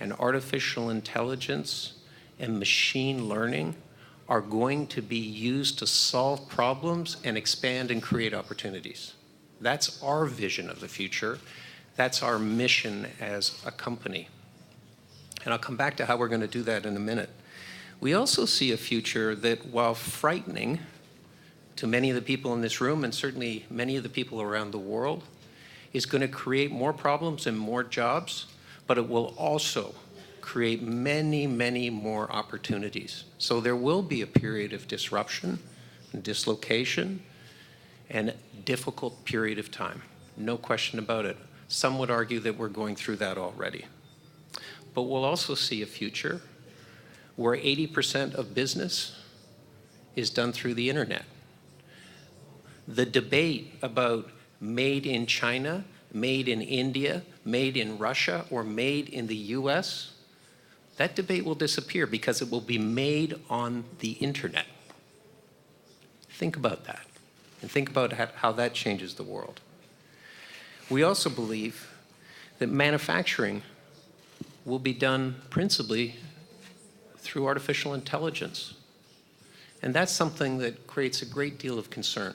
and artificial intelligence and machine learning are going to be used to solve problems and expand and create opportunities. That's our vision of the future. That's our mission as a company. And I'll come back to how we're going to do that in a minute. We also see a future that, while frightening to many of the people in this room and certainly many of the people around the world, is going to create more problems and more jobs, but it will also create many, many more opportunities. So there will be a period of disruption and dislocation and difficult period of time. No question about it. Some would argue that we're going through that already. But we'll also see a future where 80% of business is done through the internet. The debate about made in China, made in India, made in Russia, or made in the US, that debate will disappear because it will be made on the internet. Think about that, and think about how that changes the world. We also believe that manufacturing will be done principally through artificial intelligence. And that's something that creates a great deal of concern,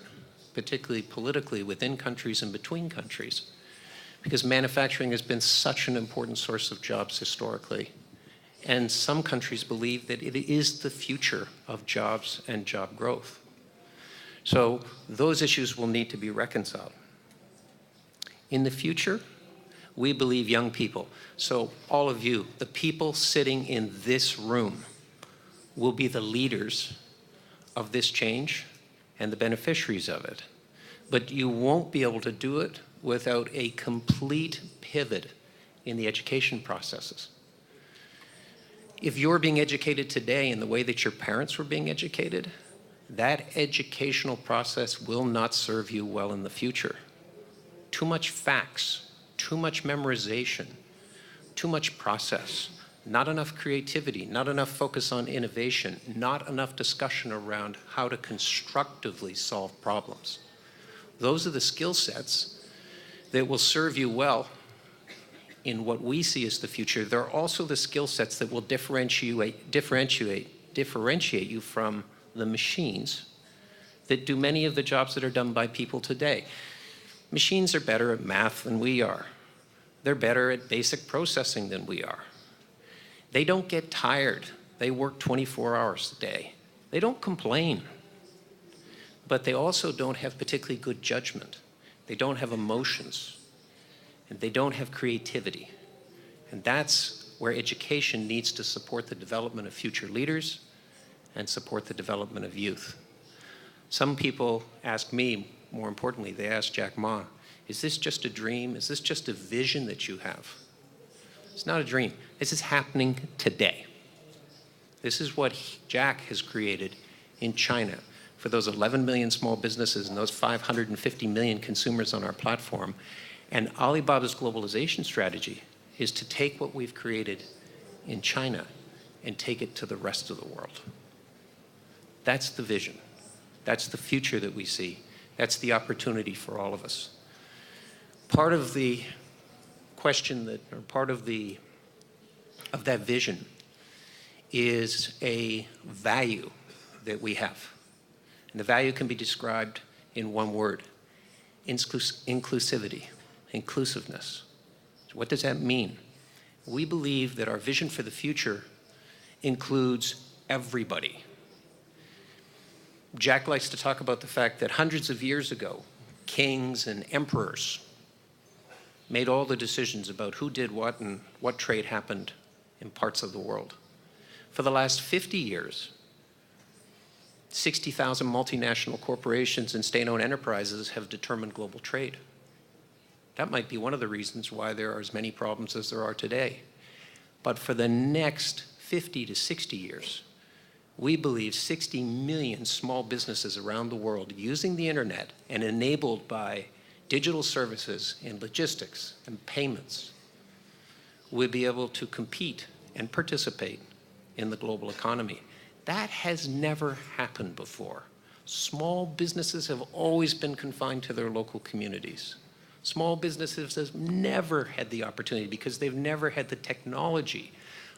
particularly politically within countries and between countries, because manufacturing has been such an important source of jobs historically. And some countries believe that it is the future of jobs and job growth. So those issues will need to be reconciled. In the future, we believe young people, so all of you, the people sitting in this room, will be the leaders of this change and the beneficiaries of it. But you won't be able to do it without a complete pivot in the education processes. If you're being educated today in the way that your parents were being educated, that educational process will not serve you well in the future. Too much facts, too much memorization, too much process, not enough creativity, not enough focus on innovation, not enough discussion around how to constructively solve problems. Those are the skill sets that will serve you well in what we see as the future. They're also the skill sets that will differentiate you from the machines that do many of the jobs that are done by people today. Machines are better at math than we are. They're better at basic processing than we are. They don't get tired. They work 24 hours a day. They don't complain. But they also don't have particularly good judgment. They don't have emotions. And they don't have creativity. And that's where education needs to support the development of future leaders and support the development of youth. Some people ask me, more importantly, they ask Jack Ma, is this just a dream? Is this just a vision that you have? It's not a dream. This is happening today. This is what Jack has created in China for those 11 million small businesses and those 550 million consumers on our platform. And Alibaba's globalization strategy is to take what we've created in China and take it to the rest of the world. That's the vision. That's the future that we see. That's the opportunity for all of us. Part of the question that, or part of that vision is a value that we have. And the value can be described in one word: inclusivity, inclusiveness. So what does that mean? We believe that our vision for the future includes everybody. Jack likes to talk about the fact that hundreds of years ago, kings and emperors made all the decisions about who did what and what trade happened in parts of the world. For the last 50 years, 60,000 multinational corporations and state-owned enterprises have determined global trade. That might be one of the reasons why there are as many problems as there are today. But for the next 50 to 60 years, we believe 60 million small businesses around the world using the internet and enabled by digital services in logistics and payments will be able to compete and participate in the global economy. That has never happened before. Small businesses have always been confined to their local communities. Small businesses have never had the opportunity because they've never had the technology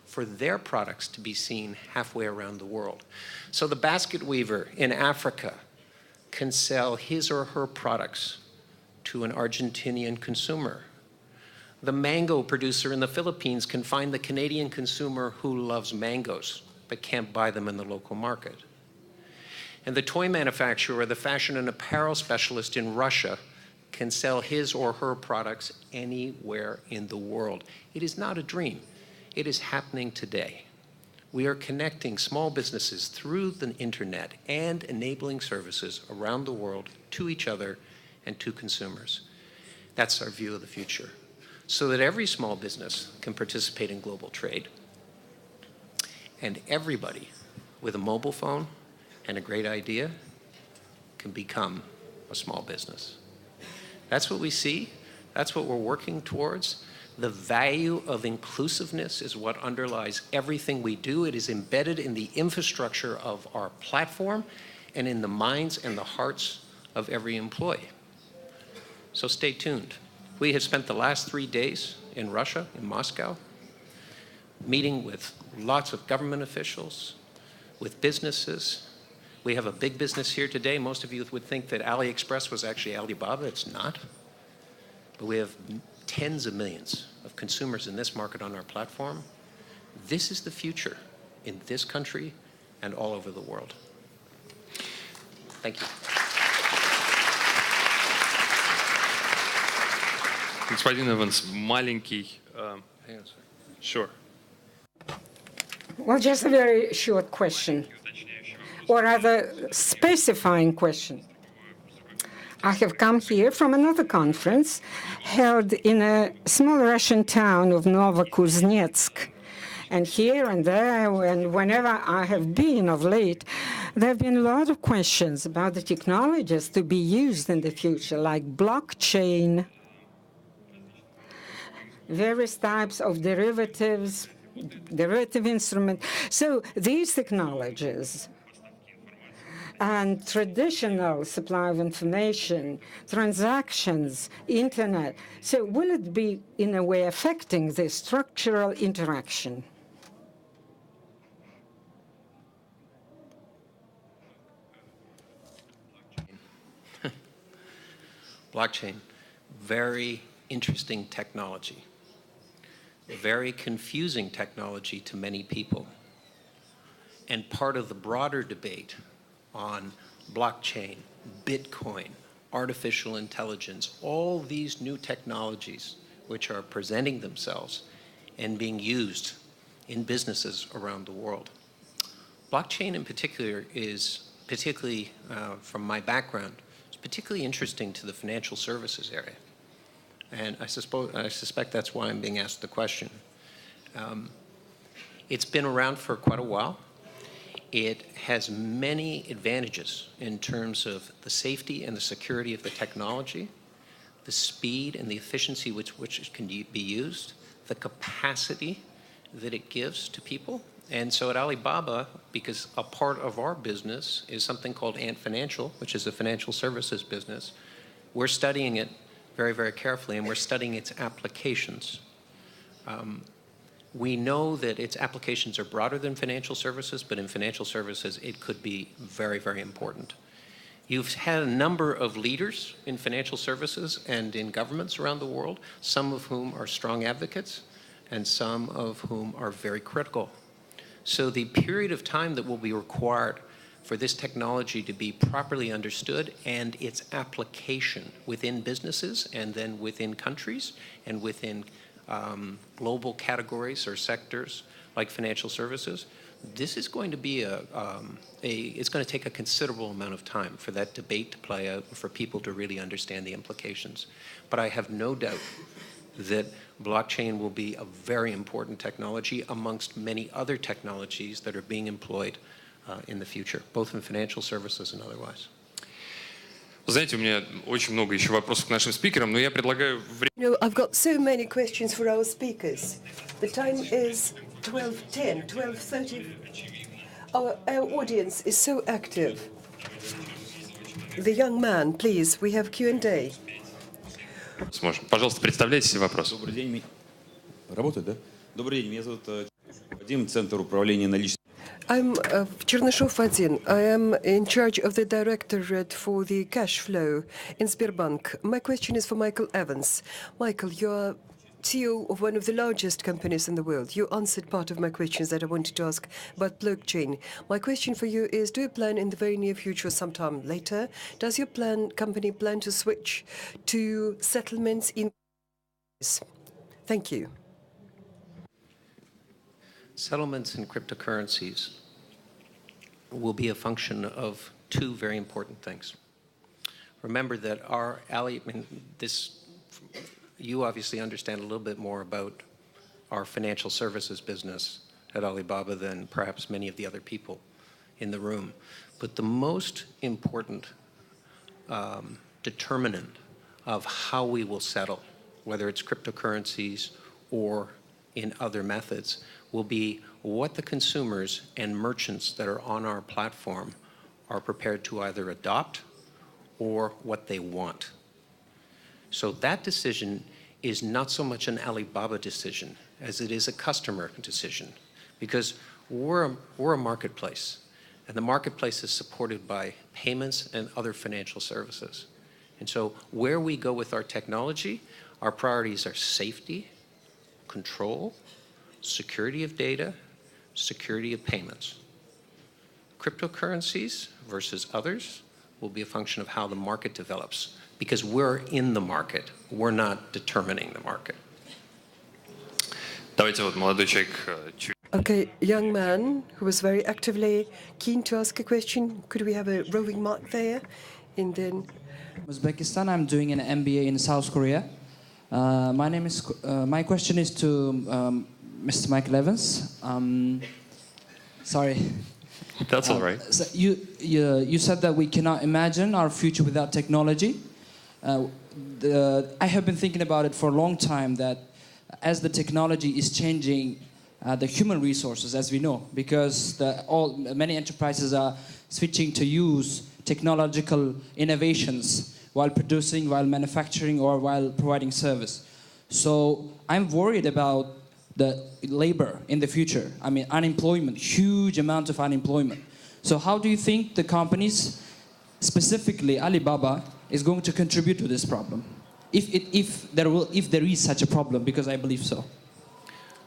for their products to be seen halfway around the world. So the basket weaver in Africa can sell his or her products to an Argentinian consumer. The mango producer in the Philippines can find the Canadian consumer who loves mangoes but can't buy them in the local market. And the toy manufacturer or the fashion and apparel specialist in Russia can sell his or her products anywhere in the world. It is not a dream. It is happening today. We are connecting small businesses through the internet and enabling services around the world to each other and to consumers. That's our view of the future, so that every small business can participate in global trade, and everybody with a mobile phone and a great idea can become a small business. That's what we see. That's what we're working towards. The value of inclusiveness is what underlies everything we do. It is embedded in the infrastructure of our platform and in the minds and the hearts of every employee. So stay tuned. We have spent the last 3 days in Russia, in Moscow, meeting with lots of government officials, with businesses. We have a big business here today. Most of you would think that AliExpress was actually Alibaba. It's not. But we have tens of millions of consumers in this market on our platform. This is the future in this country and all over the world. Thank you. Господин Evans, маленький... Sure. Well, just a very short question, or rather specifying question. I have come here from another conference held in a small Russian town of Novokuznetsk. And here and there, and whenever I have been of late, there have been a lot of questions about the technologies to be used in the future, like blockchain, various types of derivatives, derivative instruments. So these technologies and traditional supply of information, transactions, internet, so will it be in a way affecting the structural interaction? Blockchain, very interesting technology. Very confusing technology to many people. And part of the broader debate on blockchain, Bitcoin, artificial intelligence, all these new technologies which are presenting themselves and being used in businesses around the world. Blockchain in particular is particularly, from my background, is particularly interesting to the financial services area. And I suspect that's why I'm being asked the question. It's been around for quite a while. It has many advantages in terms of the safety and the security of the technology, the speed and the efficiency with which it can be used, the capacity that it gives to people. And so at Alibaba, because a part of our business is something called Ant Financial, which is a financial services business, we're studying it very, very carefully, and we're studying its applications. We know that its applications are broader than financial services, but in financial services, it could be very, very important. You've had a number of leaders in financial services and in governments around the world, some of whom are strong advocates and some of whom are very critical. So the period of time that will be required for this technology to be properly understood and its application within businesses and then within countries and within global categories or sectors like financial services, this is going to be it's going to take a considerable amount of time for that debate to play out and for people to really understand the implications. But I have no doubt that blockchain will be a very important technology amongst many other technologies that are being employed in the future, both in financial services and otherwise. Знаете, у меня очень много еще вопросов к нашим спикерам, но я предлагаю... I've got so many questions for our speakers. The time is 12:10, 12:30. Our audience is so active. The young man, please, we have Q&A. Сможем. Пожалуйста, представляйте себе вопрос. Добрый день. Работает, да? Добрый день, меня зовут Вадим, Центр управления наличными. I'm Chernyshev Vadim. I am in charge of the Directorate for the Cash Flow in Sberbank. My question is for Michael Evans. Michael, you're CEO of one of the largest companies in the world. You answered part of my questions that I wanted to ask about blockchain. My question for you is, do you plan in the very near future, sometime later, does your company plan to switch to settlements in... Thank you. Settlements in cryptocurrencies will be a function of two very important things. Remember that you obviously understand a little bit more about our financial services business at Alibaba than perhaps many of the other people in the room. But the most important determinant of how we will settle, whether it's cryptocurrencies or in other methods, will be what the consumers and merchants that are on our platform are prepared to either adopt or what they want. So that decision is not so much an Alibaba decision as it is a customer decision, because we're a marketplace, and the marketplace is supported by payments and other financial services. And so where we go with our technology, our priorities are safety, control, security of data, security of payments. Cryptocurrencies versus others will be a function of how the market develops, because we're in the market. We're not determining the market. Давайте вот молодой человек. Okay, young man who was very actively keen to ask a question. Could we have a roving mic there? And then... Uzbekistan, I'm doing an MBA in South Korea. My question is to Mr. Michael Evans. Sorry. That's all right. So you said that we cannot imagine our future without technology. I have been thinking about it for a long time, that as the technology is changing the human resources, as we know, because many enterprises are switching to use technological innovations while producing, while manufacturing, or while providing service. So I'm worried about the labor in the future. I mean, unemployment, huge amount of unemployment. So how do you think the companies, specifically Alibaba, is going to contribute to this problem? If there is such a problem, because I believe so.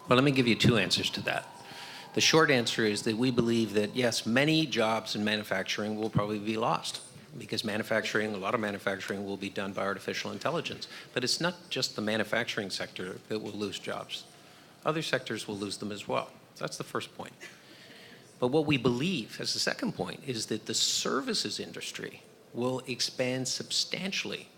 Well, let me give you two answers to that. The short answer is that we believe that, yes, many jobs in manufacturing will probably be lost, because a lot of manufacturing will be done by artificial intelligence. But it's not just the manufacturing sector that will lose jobs. Other sectors will lose them as well. That's the first point. But what we believe, as the second point, is that the services industry will expand substantially,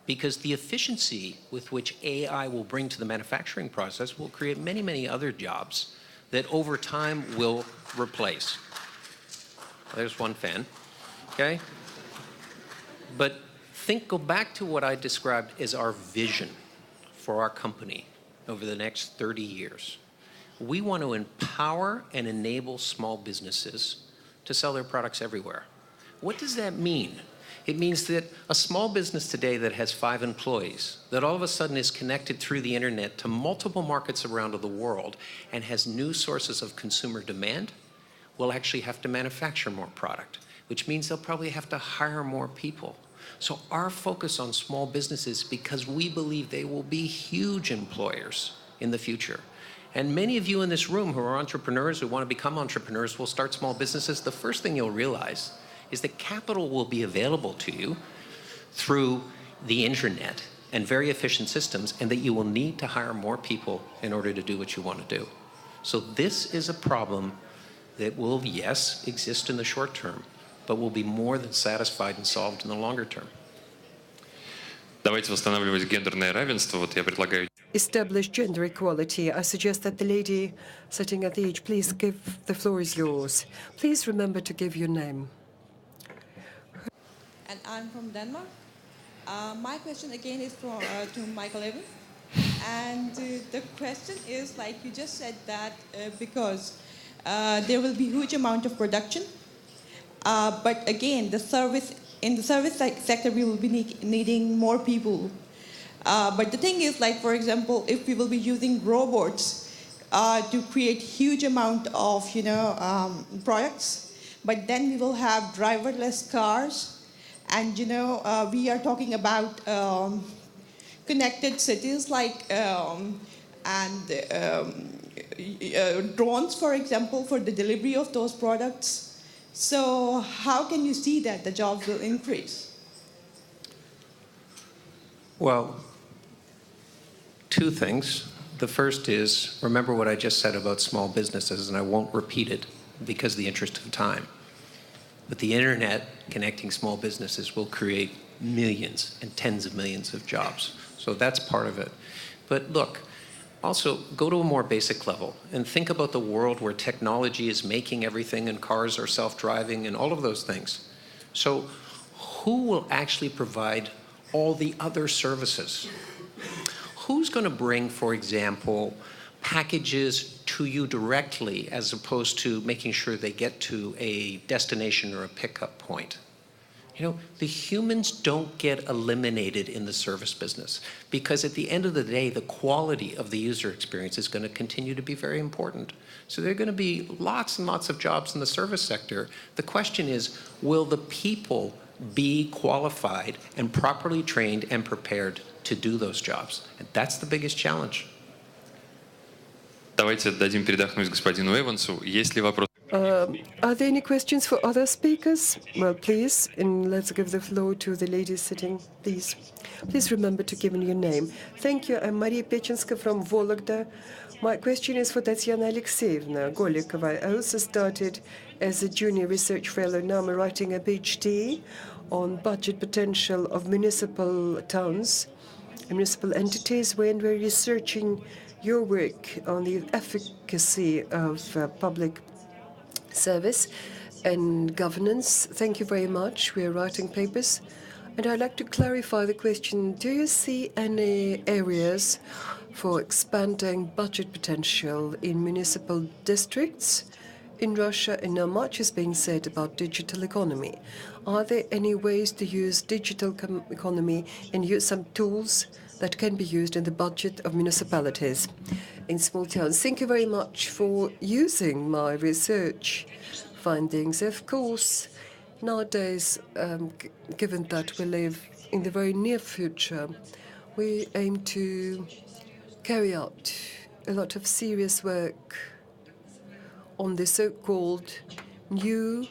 because the efficiency with which AI will bring to the manufacturing process will create many, many other jobs that over time will replace. There's one fan, okay? But go back to what I described as our vision for our company over the next 30 years. We want to empower and enable small businesses to sell their products everywhere. What does that mean? It means that a small business today that has 5 employees, that all of a sudden is connected through the internet to multiple markets around the world and has new sources of consumer demand, will actually have to manufacture more product, which means they'll probably have to hire more people. So our focus on small businesses, because we believe they will be huge employers in the future. And many of you in this room who are entrepreneurs, who want to become entrepreneurs, will start small businesses. The first thing you'll realize is that capital will be available to you through the internet and very efficient systems, and that you will need to hire more people in order to do what you want to do. So this is a problem that will, yes, exist in the short term, but will be more than satisfied and solved in the longer term. Давайте восстанавливать гендерное равенство. Вот я предлагаю. Establish gender equality. I suggest that the lady sitting at the edge, please give, the floor is yours. Please remember to give your name. And I'm from Denmark. My question again is to Michael Evans. And the question is, like you just said, that because there will be huge amount of production, but again, in the service sector, we will be needing more people. But the thing is, like, for example, if we will be using robots to create huge amount of, products, but then we will have driverless cars, and, we are talking about connected cities, like, drones, for example, for the delivery of those products. So how can you see that the jobs will increase? Well, 2 things. The first is, remember what I just said about small businesses, and I won't repeat it because of the interest of time. But the internet connecting small businesses will create millions and tens of millions of jobs. So that's part of it. But look, also go to a more basic level and think about the world where technology is making everything and cars are self-driving and all of those things. So who will actually provide all the other services? Who's going to bring, for example, packages to you directly as opposed to making sure they get to a destination or a pickup point? The humans don't get eliminated in the service business, because at the end of the day, the quality of the user experience is going to continue to be very important. So there are going to be lots and lots of jobs in the service sector. The question is, will the people be qualified and properly trained and prepared to do those jobs? And that's the biggest challenge. Давайте дадим передохнуть господину Эвансу. Есть ли вопрос? Are there any questions for other speakers? Well, please, and let's give the floor to the lady sitting, please. Please remember to give in your name. Thank you. I'm Maria Pechenska from Vologda. My question is for Tatiana Alexeyevna Golikova. I also started as a junior research fellow. Now I'm writing a PhD on budget potential of municipal towns and municipal entities when we're researching your work on the efficacy of public service and governance. Thank you very much. We are writing papers. And I'd like to clarify the question. Do you see any areas for expanding budget potential in municipal districts in Russia? And now much is being said about digital economy. Are there any ways to use digital economy and use some tools that can be used in the budget of municipalities in small towns? Thank you very much for using my research findings. Of course, nowadays, given that we live in the very near future, we aim to carry out a lot of serious work on the so-called new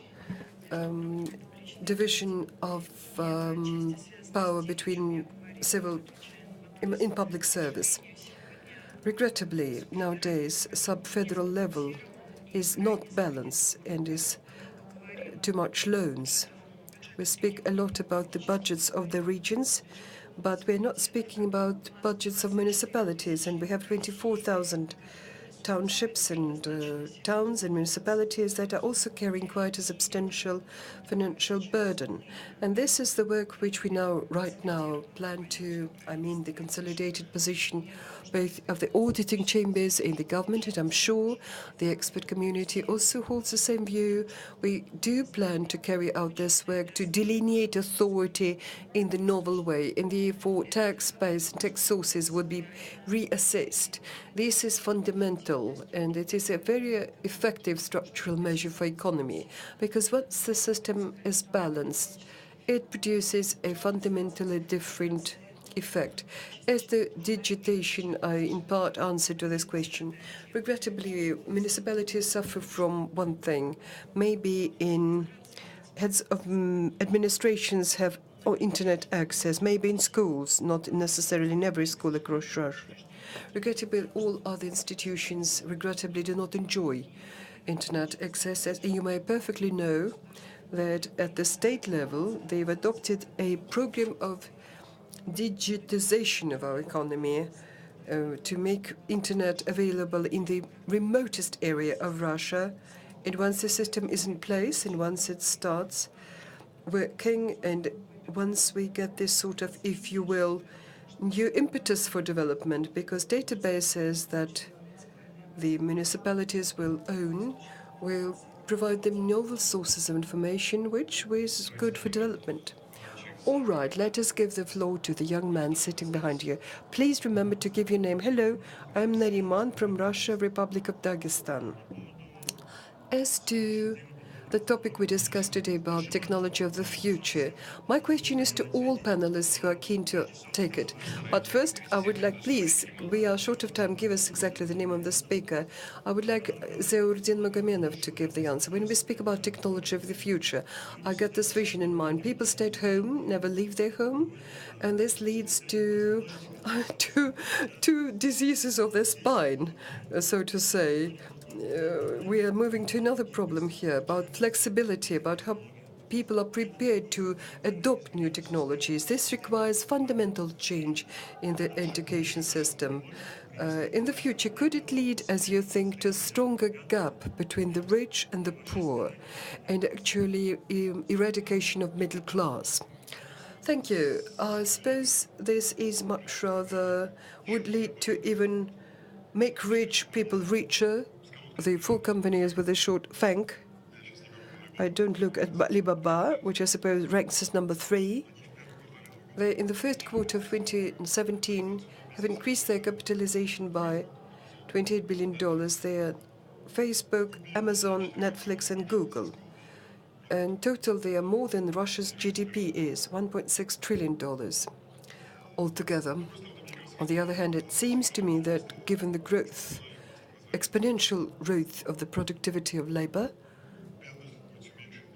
division of power between civil in public service. Regrettably, nowadays, sub-federal level is not balanced and is too much loans. We speak a lot about the budgets of the regions, but we're not speaking about budgets of municipalities, and we have 24,000 townships and towns and municipalities that are also carrying quite a substantial financial burden. And this is the work which we now, right now, plan to, the consolidated position both of the auditing chambers in the government, and I'm sure the expert community also holds the same view. We do plan to carry out this work to delineate authority in the novel way, and therefore tax base and tax sources would be reassessed. This is fundamental, and it is a very effective structural measure for economy, because once the system is balanced, it produces a fundamentally different effect. As the digitization, I in part answered to this question. Regrettably, municipalities suffer from one thing. Maybe in heads of administrations have internet access, maybe in schools, not necessarily in every school across Russia. Regrettably, all other institutions, regrettably, do not enjoy internet access. As you may perfectly know that at the state level, they've adopted a program of digitization of our economy to make internet available in the remotest area of Russia. And once the system is in place and once it starts working, and once we get this sort of, if you will, new impetus for development, because databases that the municipalities will own will provide them novel sources of information, which is good for development. All right, let us give the floor to the young man sitting behind you. Please remember to give your name. Hello, I'm Nariman from Russia, Republic of Dagestan. As to the topic we discussed today about technology of the future, my question is to all panelists who are keen to take it. But first, I would like, please, we are short of time, give us exactly the name of the speaker. I would like Zaurdin Magamenov to give the answer. When we speak about technology of the future, I get this vision in mind. People stay at home, never leave their home, and this leads to diseases of the spine, so to say. We are moving to another problem here about flexibility, about how people are prepared to adopt new technologies. This requires fundamental change in the education system. In the future, could it lead, as you think, to a stronger gap between the rich and the poor, and actually eradication of middle class? Thank you. I suppose this is much rather would lead to even make rich people richer. The four companies with a short FANG. I don't look at Alibaba, which I suppose ranks as number 3. They, in the first quarter of 2017, have increased their capitalization by $28 billion. They are Facebook, Amazon, Netflix, and Google. In total, they are more than Russia's GDP is, $1.6 trillion altogether. On the other hand, it seems to me that given the exponential growth of the productivity of labor,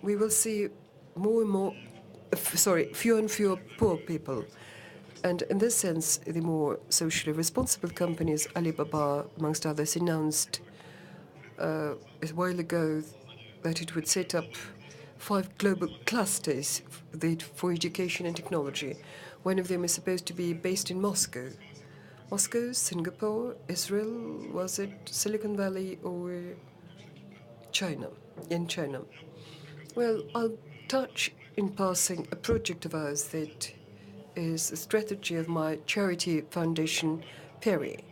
we will see more and more, fewer and fewer poor people. And in this sense, the more socially responsible companies, Alibaba, amongst others, announced a while ago that it would set up 5 global clusters for education and technology. One of them is supposed to be based in Moscow. Moscow, Singapore, Israel, was it Silicon Valley or China? In China. Well, I'll touch in passing a project of ours that is a strategy of my charity foundation, PERI.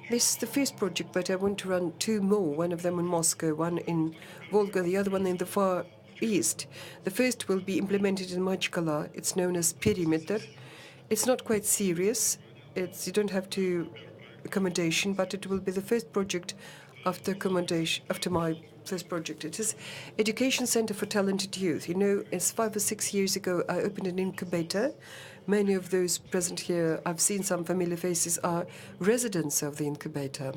This is the first project, but I want to run 2 more, one of them in Moscow, one in Volga, the other one in the Far East. The first will be implemented in Machkala. It's known as Perimeter. It's not quite serious. You don't have to accommodation, but it will be the first project after my first project. It is Education Center for Talented Youth. You know, it's 5 or 6 years ago, I opened an incubator. Many of those present here, I've seen some familiar faces, are residents of the incubator.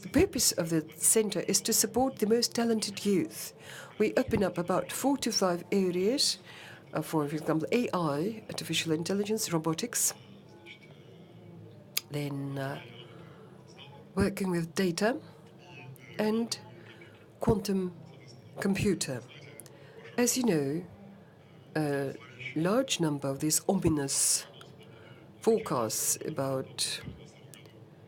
The purpose of the center is to support the most talented youth. We open up about 4 to 5 areas, for example, AI, artificial intelligence, robotics, then working with data and quantum computer. As you know, a large number of these ominous forecasts about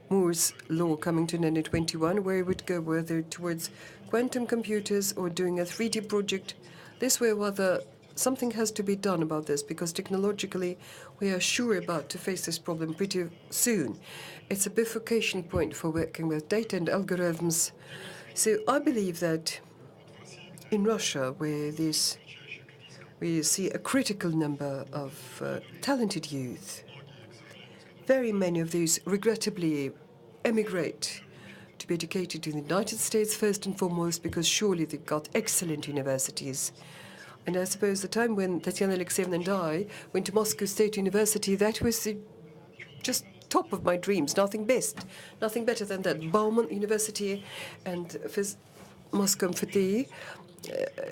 Moore's law coming to an end in 21, where it would go whether towards quantum computers or doing a 3D project. This way or other, something has to be done about this, because technologically we are sure about to face this problem pretty soon. It's a bifurcation point for working with data and algorithms. So I believe that in Russia, where we see a critical number of talented youth, very many of these regrettably emigrate to be educated in the United States first and foremost, because surely they've got excellent universities. And I suppose the time when Tatiana Alexeyevna and I went to Moscow State University, that was the just top of my dreams, nothing better than that. Bauman University and Moscow Amphitheatre.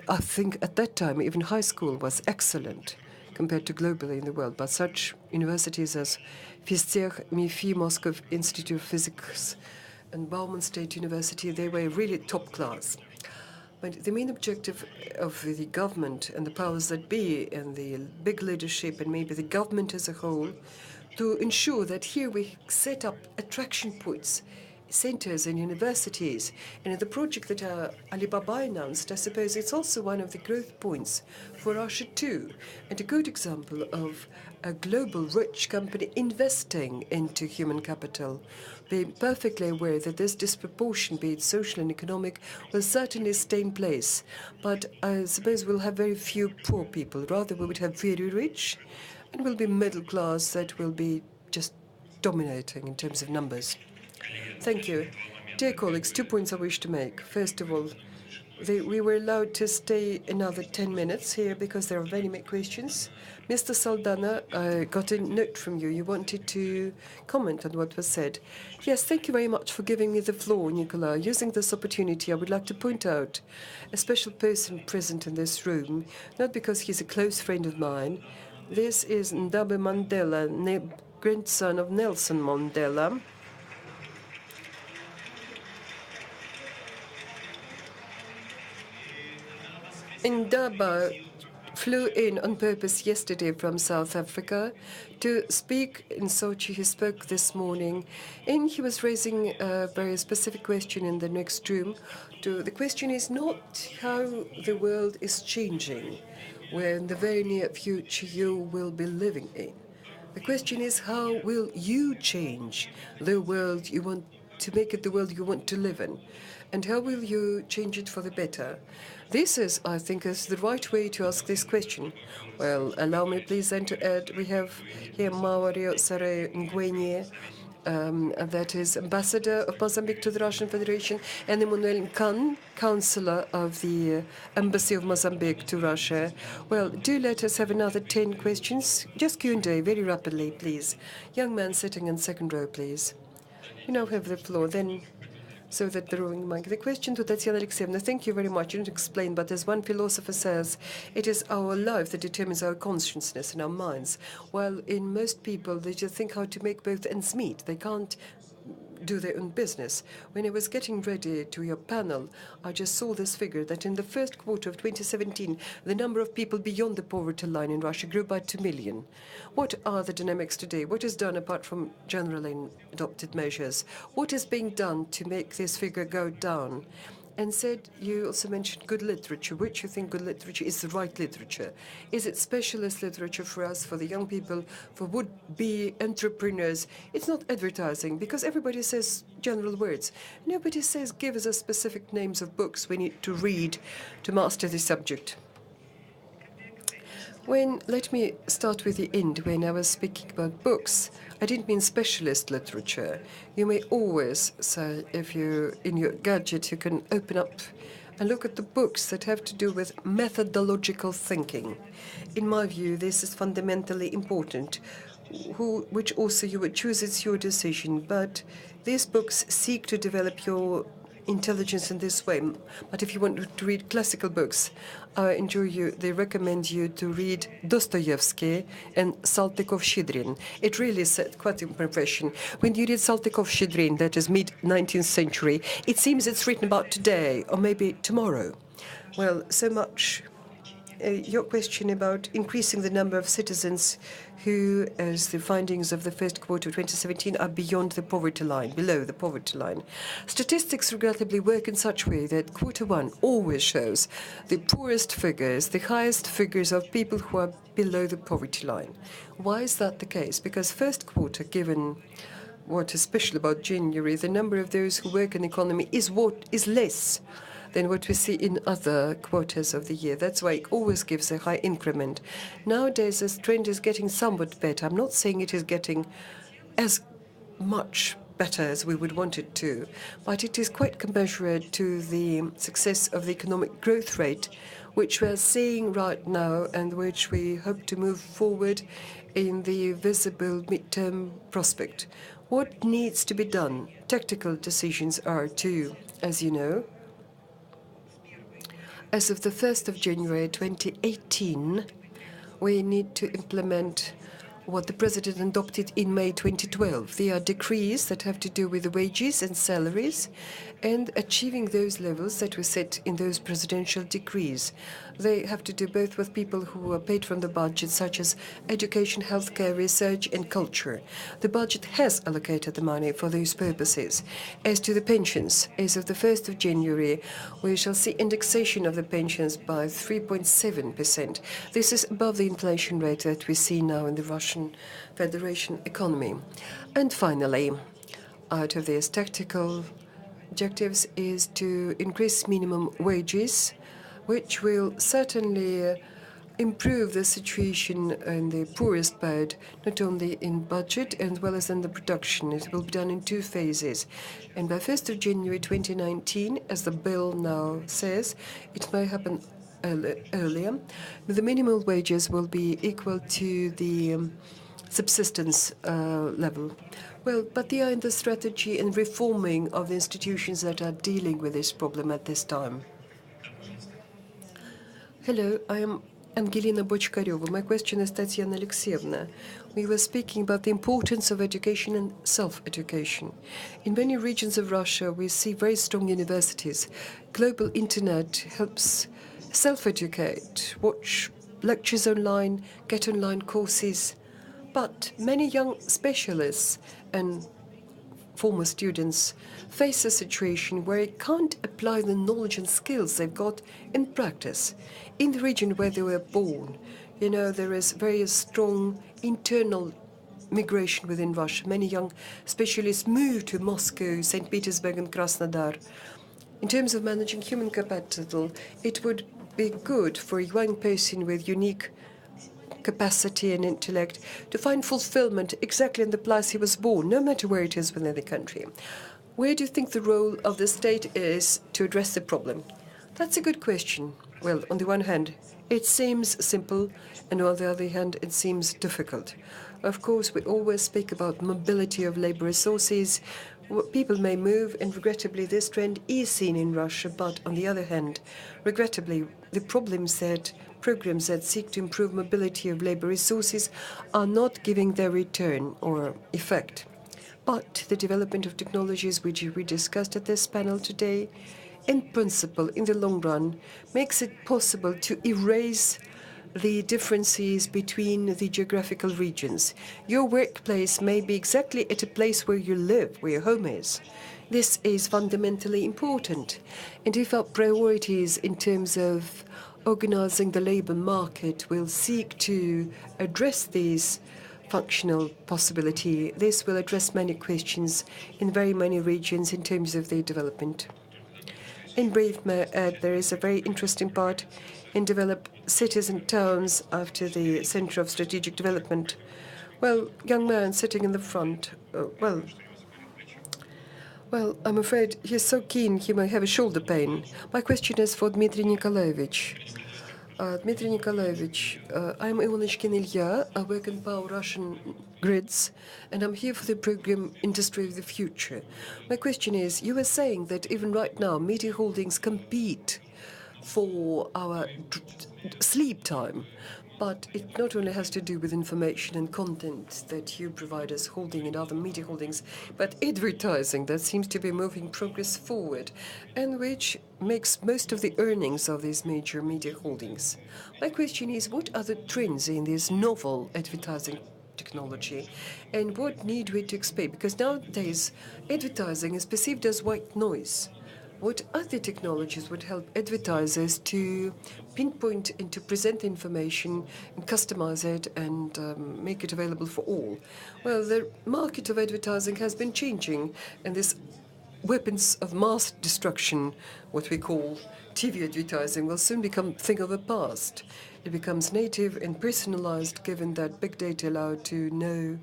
I think at that time even high school was excellent compared to globally in the world. But such universities as Fistech, MIFI, Moscow Institute of Physics, and Bauman State University, they were really top class. But the main objective of the government and the powers that be and the big leadership and maybe the government as a whole to ensure that here we set up attraction points, centers and universities. And in the project that Alibaba announced, I suppose it's also one of the growth points for Russia too, and a good example of a global rich company investing into human capital, being perfectly aware that this disproportion, be it social and economic, will certainly stay in place. But I suppose we'll have very few poor people. Rather, we would have very rich, and will be middle class that will be just dominating in terms of numbers. Thank you. Dear colleagues, 2 points I wish to make. First of all, we were allowed to stay another 10 minutes here because there are very many questions. Mr. Saldana, I got a note from you. You wanted to comment on what was said. Yes, thank you very much for giving me the floor, Nicola. Using this opportunity, I would like to point out a special person present in this room, not because he's a close friend of mine. This is Ndabe Mandela, grandson of Nelson Mandela. Ndaba flew in on purpose yesterday from South Africa to speak in Sochi. He spoke this morning, and he was raising a very specific question in the next room. The question is not how the world is changing, where in the very near future you will be living in. The question is, how will you change the world you want to make it the world you want to live in? And how will you change it for the better? This is, I think, is the right way to ask this question. Well, allow me please then to add, we have here Mauricio Sarre Nguyen, that is Ambassador of Mozambique to the Russian Federation, and Emmanuel Khan, Counselor of the Embassy of Mozambique to Russia. Well, do let us have another 10 questions. Just Q&A, very rapidly, please. Young man sitting in second row, please. You now have the floor, then, so that the roaring mic. The question to Tatiana Alexeyevna, thank you very much. You didn't explain, but as one philosopher says, it is our life that determines our consciousness and our minds. While in most people, they just think how to make both ends meet. They can't do their own business. When I was getting ready to your panel, I just saw this figure that in the first quarter of 2017, the number of people beyond the poverty line in Russia grew by 2 million. What are the dynamics today? What is done apart from generally adopted measures? What is being done to make this figure go down? And said, you also mentioned good literature. Which you think good literature is the right literature? Is it specialist literature for us, for the young people, for would-be entrepreneurs? It's not advertising, because everybody says general words. Nobody says, give us a specific names of books we need to read to master the subject. Let me start with the end. When I was speaking about books, I didn't mean specialist literature. You may always say, if you, in your gadget, you can open up and look at the books that have to do with methodological thinking. In my view, this is fundamentally important. Which also you would choose, it's your decision. But these books seek to develop your intelligence in this way. But if you want to read classical books, they recommend you to read Dostoevsky and Saltykov-Shchedrin. It really set quite an impression. When you read Saltykov-Shchedrin, that is mid-19th century, it seems it's written about today or maybe tomorrow. Well, so much. Your question about increasing the number of citizens who, as the findings of the first quarter of 2017, are beyond the poverty line, below the poverty line. Statistics regrettably work in such a way that quarter one always shows the poorest figures, the highest figures of people who are below the poverty line. Why is that the case? Because first quarter, given what is special about January, the number of those who work in the economy is less than what we see in other quarters of the year. That's why it always gives a high increment. Nowadays, this trend is getting somewhat better. I'm not saying it is getting as much better as we would want it to, but it is quite commensurate to the success of the economic growth rate, which we are seeing right now and which we hope to move forward in the visible midterm prospect. What needs to be done? Tactical decisions are to, as you know, as of the 1st of January 2018, we need to implement what the President adopted in May 2012. They are decrees that have to do with the wages and salaries and achieving those levels that were set in those presidential decrees. They have to do both with people who are paid from the budget, such as education, healthcare, research, and culture. The budget has allocated the money for those purposes. As to the pensions, as of the 1st of January, we shall see indexation of the pensions by 3.7%. This is above the inflation rate that we see now in the Russian Federation economy. And finally, out of these tactical objectives is to increase minimum wages, which will certainly improve the situation in the poorest part, not only in budget as well as in the production. It will be done in two phases. And by 1st of January 2019, as the bill now says, it may happen earlier, but the minimum wages will be equal to the subsistence level. Well, but they are in the strategy and reforming of the institutions that are dealing with this problem at this time. Hello, I am Angelina Bochkareva. My question is Tatiana Alexeyevna. We were speaking about the importance of education and self-education. In many regions of Russia, we see very strong universities. Global internet helps self-educate, watch lectures online, get online courses. But many young specialists and former students face a situation where they can't apply the knowledge and skills they've got in practice. In the region where they were born, you know, there is very strong internal migration within Russia. Many young specialists move to Moscow, St. Petersburg, and Krasnodar. In terms of managing human capital, it would be good for a young person with unique capacity and intellect to find fulfillment exactly in the place he was born, no matter where it is within the country. Where do you think the role of the state is to address the problem? That's a good question. Well, on the one hand, it seems simple, and on the other hand, it seems difficult. Of course, we always speak about mobility of labor resources. People may move, and regrettably, this trend is seen in Russia. But on the other hand, regrettably, the programs that seek to improve mobility of labor resources are not giving their return or effect. But the development of technologies which we discussed at this panel today, in principle, in the long run, makes it possible to erase the differences between the geographical regions. Your workplace may be exactly at a place where you live, where your home is. This is fundamentally important. And if our priorities in terms of organizing the labor market will seek to address these functional possibility, this will address many questions in very many regions in terms of their development. In brief, may I add, there is a very interesting part in develop cities and towns after the Center of Strategic Development. Well, young man sitting in the front, well, I'm afraid he's so keen he may have a shoulder pain. My question is for Dmitry Nikolaevich. Dmitry Nikolaevich, I'm Ivanychkin Ilya. I work in Power Russian Grids, and I'm here for the program Industry of the Future. My question is, you were saying that even right now, media holdings compete for our sleep time. But it not only has to do with information and content that you provide as holding and other media holdings, but advertising that seems to be moving progress forward and which makes most of the earnings of these major media holdings. My question is, what are the trends in this novel advertising technology, and what need we to expect? Because nowadays, advertising is perceived as white noise. What other technologies would help advertisers to pinpoint and to present information and customize it and make it available for all? Well, the market of advertising has been changing, and this weapons of mass destruction, what we call TV advertising, will soon become a thing of the past. It becomes native and personalized, given that big data allow to know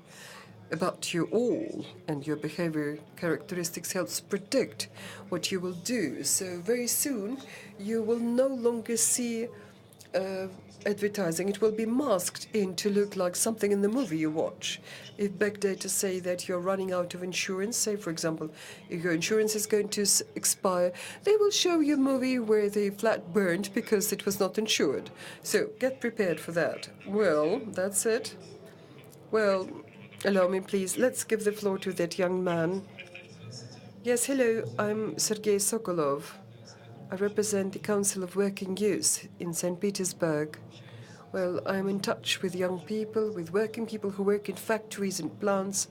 about you all, and your behavior characteristics helps predict what you will do. So very soon, you will no longer see advertising. It will be masked in to look like something in the movie you watch. If big data say that you're running out of insurance, say for example, if your insurance is going to expire, they will show you a movie where the flat burned because it was not insured. So get prepared for that. Well, that's it. Well, allow me please, let's give the floor to that young man. Yes, hello, I'm Sergei Sokolov. I represent the Council of Working Youth in St. Petersburg. Well, I'm in touch with young people, with working people who work in factories and plants,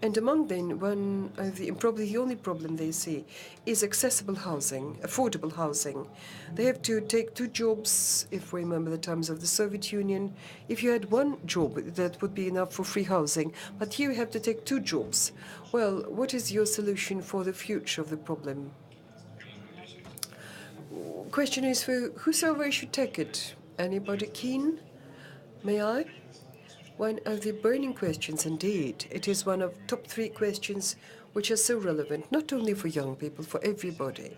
and among them, one of the, and probably the only problem they see is accessible housing, affordable housing. They have to take 2 jobs, if we remember the times of the Soviet Union. If you had 1 job, that would be enough for free housing, but here you have to take 2 jobs. Well, what is your solution for the future of the problem? Question is for whosoever should take it. Anybody keen? May I? One of the burning questions indeed. It is one of top 3 questions which are so relevant, not only for young people, for everybody.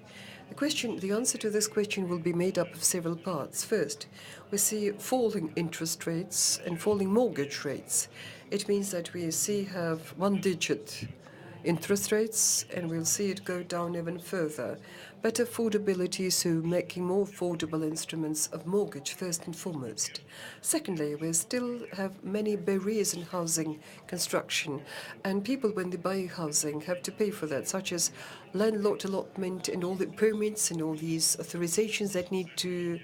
The answer to this question will be made up of several parts. First, we see falling interest rates and falling mortgage rates. It means that we have 1-digit interest rates, and we'll see it go down even further. Better affordability, so making more affordable instruments of mortgage first and foremost. Secondly, we still have many barriers in housing construction, and people, when they buy housing, have to pay for that, such as landlord allotment and all the permits and all these authorizations that need to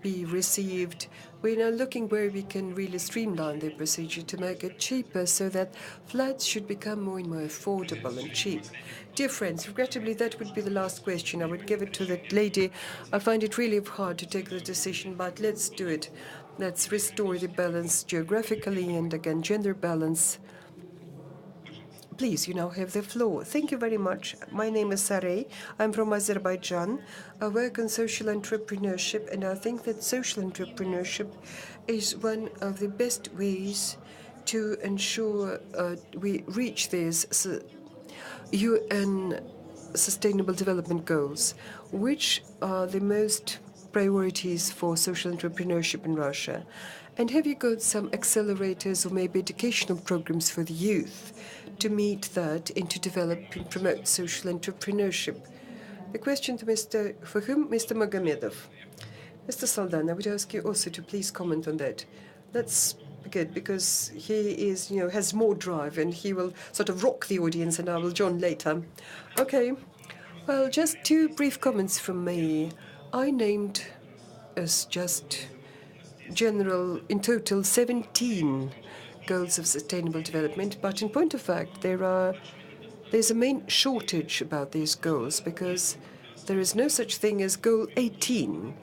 be received. We're now looking where we can really streamline the procedure to make it cheaper so that flats should become more and more affordable and cheap. Dear friends, regrettably, that would be the last question. I would give it to that lady. I find it really hard to take the decision, but let's do it. Let's restore the balance geographically and again gender balance. Please, you now have the floor. Thank you very much. My name is Sarey. I'm from Azerbaijan. I work on social entrepreneurship, and I think that social entrepreneurship is one of the best ways to ensure we reach these UN Sustainable Development Goals, which are the most priorities for social entrepreneurship in Russia. And have you got some accelerators or maybe educational programs for the youth to meet that and to develop and promote social entrepreneurship? The question to for whom? Mr. Magomedov. Mr. Saldan, I would ask you also to please comment on that. That's good, because he is, has more drive and he will sort of rock the audience, and I will join later. Okay. Well, just 2 brief comments from me. I named as just general, in total, 17 goals of sustainable development, but in point of fact, there's a main shortage about these goals, because there is no such thing as goal 18.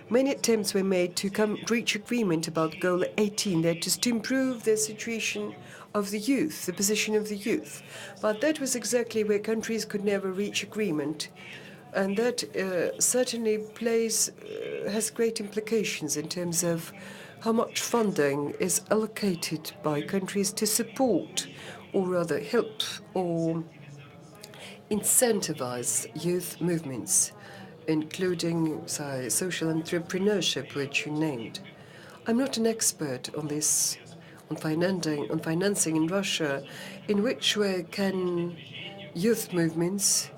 Many attempts were made to reach agreement about goal 18, that is to improve the situation of the youth, the position of the youth. But that was exactly where countries could never reach agreement. And that certainly has great implications in terms of how much funding is allocated by countries to support, or rather help or incentivize youth movements, including, say, social entrepreneurship, which you named. I'm not an expert on this, on financing in Russia. In which way can youth movements,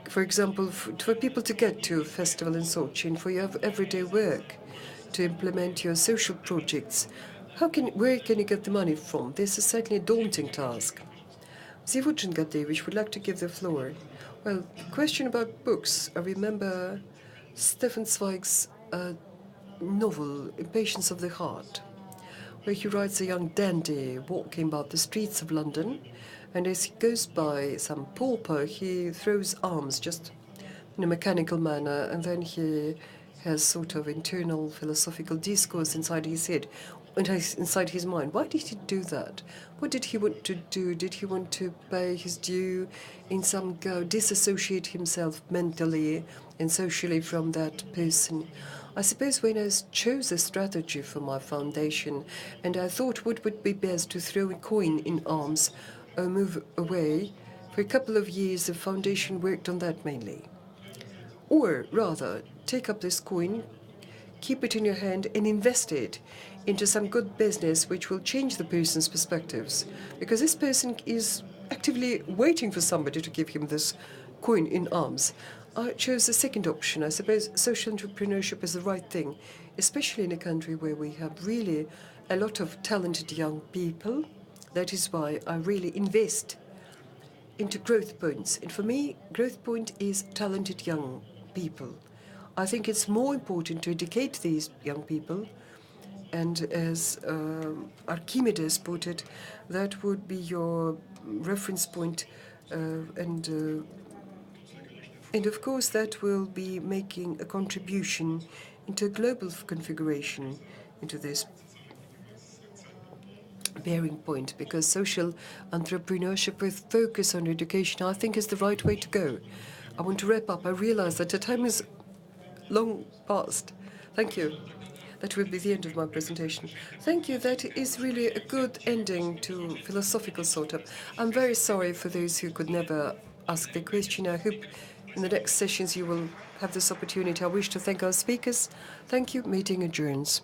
for example, for people to get to a festival in Sochi and for your everyday work, to implement your social projects, where can you get the money from? This is certainly a daunting task. Zivudin Gadevich would like to give the floor. Well, question about books. I remember Stefan Zweig's novel, Impatience of the Heart. where he writes a young dandy walking about the streets of London, and as he goes by some pauper, he throws arms just in a mechanical manner, and then he has sort of internal philosophical discourse inside his head, inside his mind. Why did he do that? What did he want to do? Did he want to pay his due in some go, disassociate himself mentally and socially from that person? I suppose when I chose a strategy for my foundation, and I thought what would be best to throw a coin in arms or move away, for a couple of years the foundation worked on that mainly. Or rather, take up this coin, keep it in your hand and invest it into some good business which will change the person's perspectives. Because this person is actively waiting for somebody to give him this coin in arms. I chose the second option. I suppose social entrepreneurship is the right thing, especially in a country where we have really a lot of talented young people. That is why I really invest into growth points. And for me, growth point is talented young people. I think it's more important to educate these young people, and as Archimedes put it, that would be your reference point, and of course that will be making a contribution into a global configuration, into this bearing point, because social entrepreneurship with focus on education, I think, is the right way to go. I want to wrap up. I realize that the time is long past. Thank you. That will be the end of my presentation. Thank you. That is really a good ending to philosophical sort of. I'm very sorry for those who could never ask the question. I hope in the next sessions you will have this opportunity. I wish to thank our speakers. Thank you. Meeting adjourns.